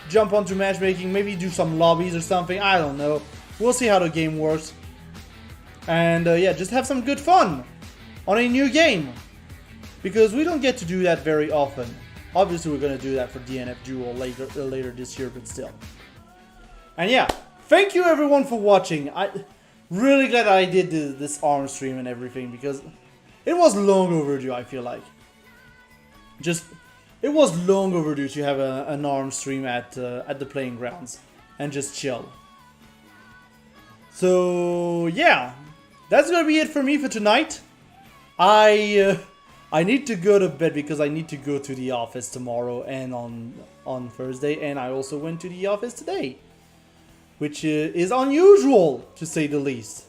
jump onto matchmaking, maybe do some lobbies or something, I don't know. We'll see how the game works. And yeah, just have some good fun on a new game, because we don't get to do that very often. Obviously we're going to do that for DNF Duel later this year, but still. And yeah, thank you everyone for watching. I really glad I did this ARM stream and everything, because it was long overdue, I feel like. It was long overdue to have an ARM stream at the Playing Grounds and just chill. So yeah, that's gonna be it for me for tonight. I need to go to bed because I need to go to the office tomorrow and on Thursday, and I also went to the office today, which is unusual to say the least.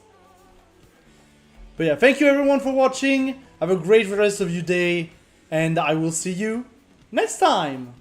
But yeah, thank you everyone for watching. Have a great rest of your day, and I will see you next time.